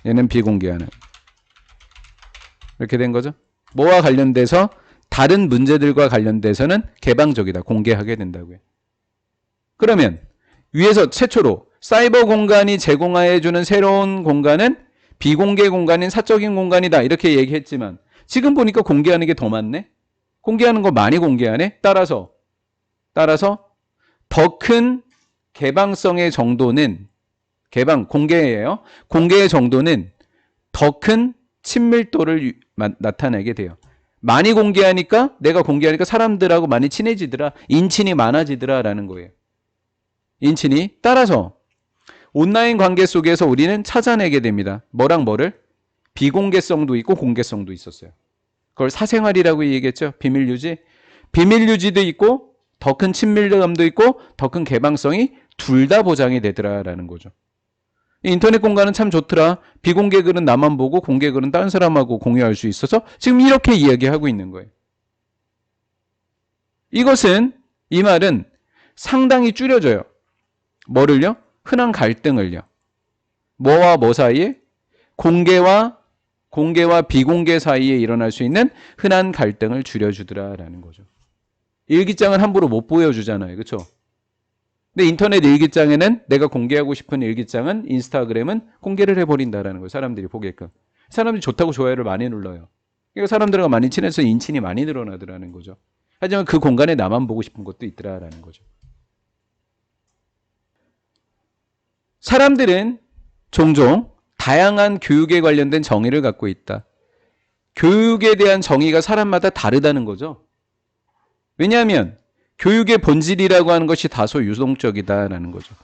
얘는 비공개하는. 이렇게 된 거죠. 뭐와 관련돼서 다른 문제들과 관련돼서는 개방적이다. 공개하게 된다고요. 그러면 위에서 최초로 사이버 공간이 제공해주는 새로운 공간은 비공개 공간인 사적인 공간이다. 이렇게 얘기했지만 지금 보니까 공개하는 게 더 많네. 공개하는 거 많이 공개하네. 따라서 더 큰 개방성의 정도는 공개예요. 공개의 정도는 더 큰 친밀도를 나타내게 돼요. 많이 공개하니까 내가 공개하니까 사람들하고 많이 친해지더라. 인친이 많아지더라라는 거예요. 인친이. 따라서 온라인 관계 속에서 우리는 찾아내게 됩니다. 뭐랑 뭐를? 비공개성도 있고 공개성도 있었어요. 그걸 사생활이라고 얘기했죠. 비밀 유지. 비밀 유지도 있고 더 큰 친밀감도 있고 더 큰 개방성이 둘 다 보장이 되더라라는 거죠. 인터넷 공간은 참 좋더라. 비공개 글은 나만 보고 공개 글은 다른 사람하고 공유할 수 있어서 지금 이렇게 이야기하고 있는 거예요. 이 말은 상당히 줄여져요. 뭐를요? 흔한 갈등을요. 뭐와 뭐 사이에? 공개와 비공개 사이에 일어날 수 있는 흔한 갈등을 줄여주더라라는 거죠. 일기장은 함부로 못 보여주잖아요. 그렇죠? 근데 인터넷 일기장에는 내가 공개하고 싶은 일기장은 인스타그램은 공개를 해버린다라는 거예요. 사람들이 보게끔. 사람들이 좋다고 좋아요를 많이 눌러요. 그러니까 사람들과 많이 친해서 인친이 많이 늘어나더라는 거죠. 하지만 그 공간에 나만 보고 싶은 것도 있더라라는 거죠. 사람들은 종종 다양한 교육에 관련된 정의를 갖고 있다. 교육에 대한 정의가 사람마다 다르다는 거죠. 왜냐하면 교육의 본질이라고 하는 것이 다소 유동적이다라는 거죠.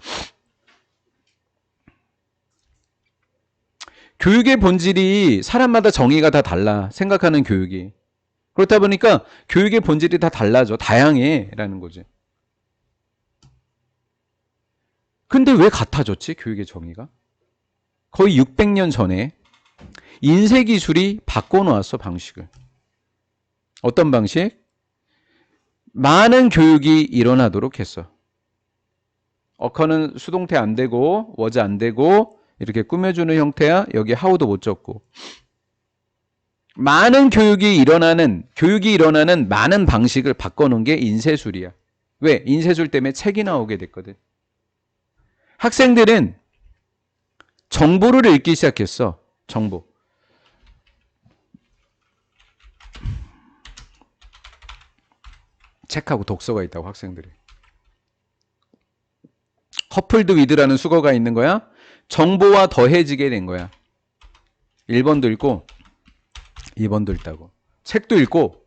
교육의 본질이 사람마다 정의가 다 달라. 생각하는 교육이. 그렇다 보니까 교육의 본질이 다 달라져. 다양해라는 거지. 근데 왜 같아졌지? 교육의 정의가? 거의 600년 전에 인쇄기술이 바꿔놓았어. 방식을. 어떤 방식? 많은 교육이 일어나도록 했어. 어커는 수동태 안 되고 워즈 안 되고 이렇게 꾸며주는 형태야. 여기 하우도 못 적고. 많은 교육이 일어나는 많은 방식을 바꿔놓은 게 인쇄술이야. 왜? 인쇄술 때문에 책이 나오게 됐거든. 학생들은 정보를 읽기 시작했어. 정보. 책하고 독서가 있다고 학생들이. 커플드 위드라는 수거가 있는 거야. 정보와 더해지게 된 거야. 1번도 읽고 2번도 읽다고. 책도 읽고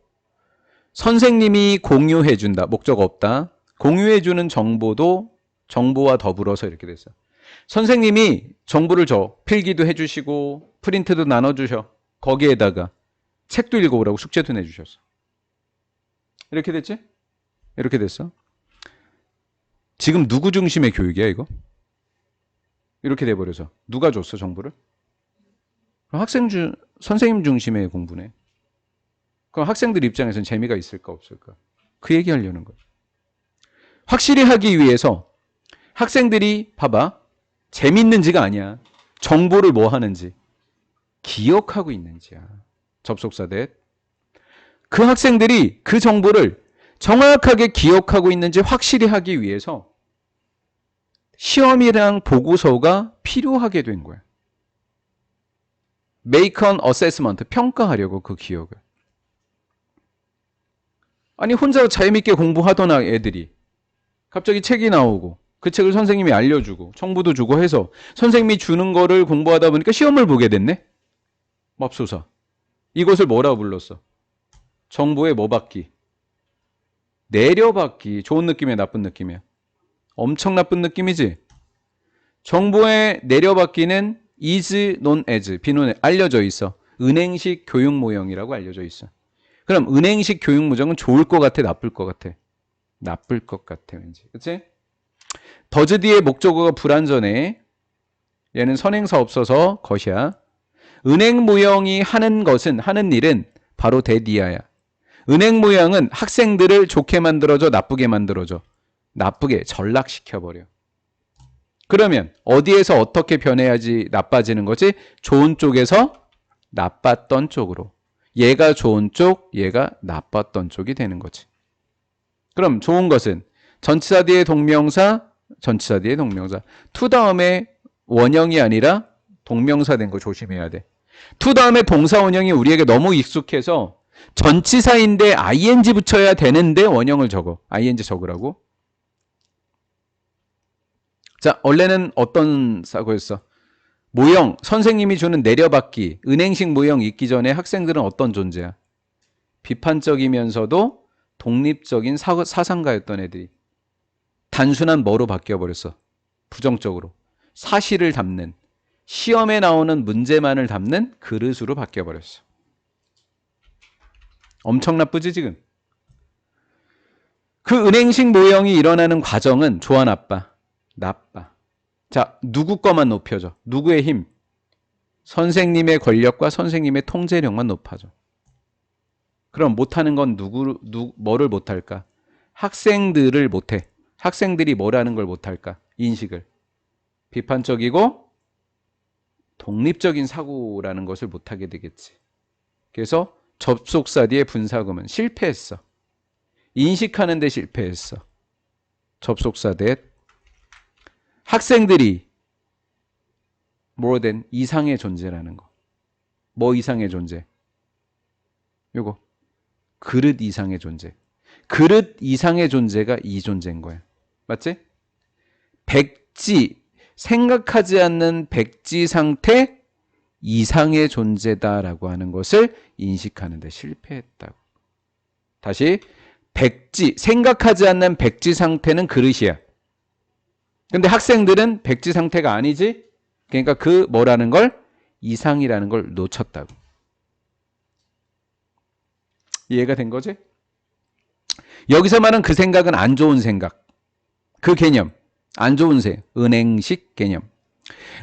선생님이 공유해준다. 목적 없다. 공유해주는 정보도 정보와 더불어서 이렇게 됐어. 선생님이 정보를 줘. 필기도 해주시고 프린트도 나눠주셔. 거기에다가 책도 읽어보라고 숙제도 내주셨어. 이렇게 됐지? 이렇게 됐어. 지금 누구 중심의 교육이야 이거? 이렇게 돼버려서. 누가 줬어 정보를? 그럼 선생님 중심의 공부네. 그럼 학생들 입장에서는 재미가 있을까 없을까? 그 얘기하려는 거죠. 확실히 하기 위해서 학생들이 봐봐. 재밌는지가 아니야. 정보를 뭐 하는지. 기억하고 있는지야. 접속사 대. 그 학생들이 그 정보를 정확하게 기억하고 있는지 확실히 하기 위해서 시험이랑 보고서가 필요하게 된 거야. Make an assessment. 평가하려고 그 기억을. 아니 혼자 재밌게 공부하던 애들이 갑자기 책이 나오고 그 책을 선생님이 알려주고 정보도 주고 해서 선생님이 주는 거를 공부하다 보니까 시험을 보게 됐네. 맙소사. 이것을 뭐라고 불렀어? 정보의 뭐 받기? 내려받기. 좋은 느낌이야 나쁜 느낌이야? 엄청 나쁜 느낌이지. 정보의 내려받기는 is known as, 비논에 알려져 있어. 은행식 교육 모형이라고 알려져 있어. 그럼 은행식 교육 모형은 좋을 것 같아 나쁠 것 같아? 나쁠 것 같아 왠지. 그치? 더즈 뒤에 목적어가 불완전해. 얘는 선행사 없어서 것이야. 은행 모형이 하는 일은 바로 대디아야. 은행 모양은 학생들을 좋게 만들어줘 나쁘게 만들어줘? 나쁘게 전락시켜버려. 그러면 어디에서 어떻게 변해야지 나빠지는 거지? 좋은 쪽에서 나빴던 쪽으로. 얘가 좋은 쪽, 얘가 나빴던 쪽이 되는 거지. 그럼 좋은 것은 전치사 뒤에 동명사, 전치사 뒤에 동명사. to 다음에 원형이 아니라 동명사 된 거 조심해야 돼. to 다음에 동사 원형이 우리에게 너무 익숙해서 전치사인데 ing 붙여야 되는데 원형을 적어. ing 적으라고. 자, 원래는 어떤 사고였어? 모형, 선생님이 주는 내려받기, 은행식 모형 있기 전에 학생들은 어떤 존재야? 비판적이면서도 독립적인 사상가였던 애들이 단순한 뭐로 바뀌어버렸어? 부정적으로. 사실을 담는, 시험에 나오는 문제만을 담는 그릇으로 바뀌어버렸어. 엄청 나쁘지 지금? 그 은행식 모형이 일어나는 과정은 좋아 나빠? 나빠. 자, 누구 거만 높여줘? 누구의 힘? 선생님의 권력과 선생님의 통제력만 높아져. 그럼 못하는 건 뭐를 못할까? 학생들을 못해. 학생들이 뭐라는 걸 못할까? 인식을. 비판적이고 독립적인 사고라는 것을 못하게 되겠지. 그래서 접속사 뒤에 분사구문 실패했어. 인식하는 데 실패했어. 접속사 대 학생들이 more than 이상의 존재라는 거. 뭐 이상의 존재? 요거. 그릇 이상의 존재. 그릇 이상의 존재가 이 존재인 거야. 맞지? 백지, 생각하지 않는 백지 상태 이상의 존재다라고 하는 것을 인식하는 데 실패했다고. 다시, 백지, 생각하지 않는 백지 상태는 그릇이야. 근데 학생들은 백지 상태가 아니지? 그러니까 그 뭐라는 걸? 이상이라는 걸 놓쳤다고. 이해가 된 거지? 여기서 말하는 그 생각은 안 좋은 생각. 그 개념. 안 좋은 은행식 개념.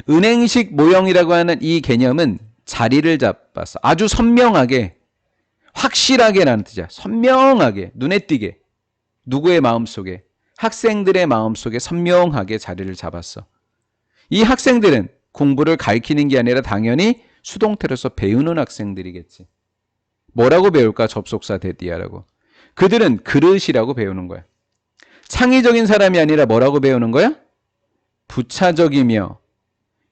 은행식 모형이라고 하는 이 개념은 자리를 잡았어. 아주 선명하게, 확실하게 라는 뜻이야. 선명하게, 눈에 띄게. 누구의 마음속에? 학생들의 마음속에 선명하게 자리를 잡았어. 이 학생들은 공부를 가르치는 게 아니라 당연히 수동태로서 배우는 학생들이겠지. 뭐라고 배울까? 접속사 대디야라고. 그들은 그릇이라고 배우는 거야. 창의적인 사람이 아니라 뭐라고 배우는 거야? 부차적이며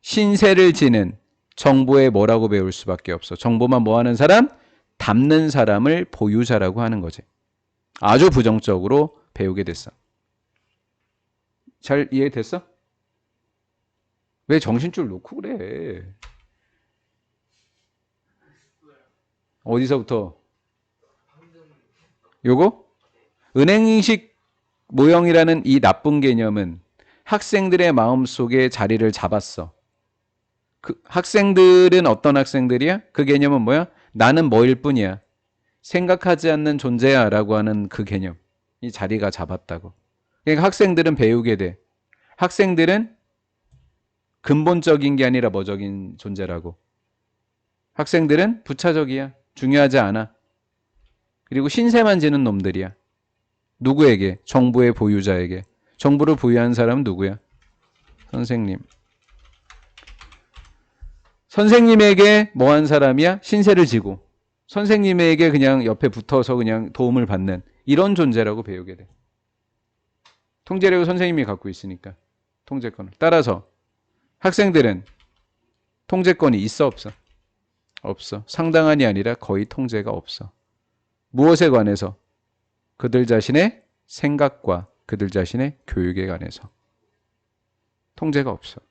신세를 지는 정보에 뭐라고 배울 수밖에 없어. 정보만 뭐하는 사람? 담는 사람을 보유자라고 하는 거지. 아주 부정적으로 배우게 됐어. 잘 이해됐어? 왜 정신줄 놓고 그래? 어디서부터? 요거? 은행식 모형이라는 이 나쁜 개념은 학생들의 마음속에 자리를 잡았어. 그 학생들은 어떤 학생들이야? 그 개념은 뭐야? 나는 뭐일 뿐이야. 생각하지 않는 존재야 라고 하는 그 개념. 이 자리가 잡았다고. 그러니까 학생들은 배우게 돼. 학생들은 근본적인 게 아니라 뭐적인 존재라고. 학생들은 부차적이야. 중요하지 않아. 그리고 신세만 지는 놈들이야. 누구에게? 정보의 보유자에게. 정보를 보유한 사람은 누구야? 선생님. 선생님에게 뭐한 사람이야? 신세를 지고. 선생님에게 그냥 옆에 붙어서 그냥 도움을 받는 이런 존재라고 배우게 돼. 통제력을 선생님이 갖고 있으니까. 통제권을. 따라서 학생들은 통제권이 있어 없어? 없어. 상당한이 아니라 거의 통제가 없어. 무엇에 관해서? 그들 자신의 생각과 그들 자신의 교육에 관해서 통제가 없어.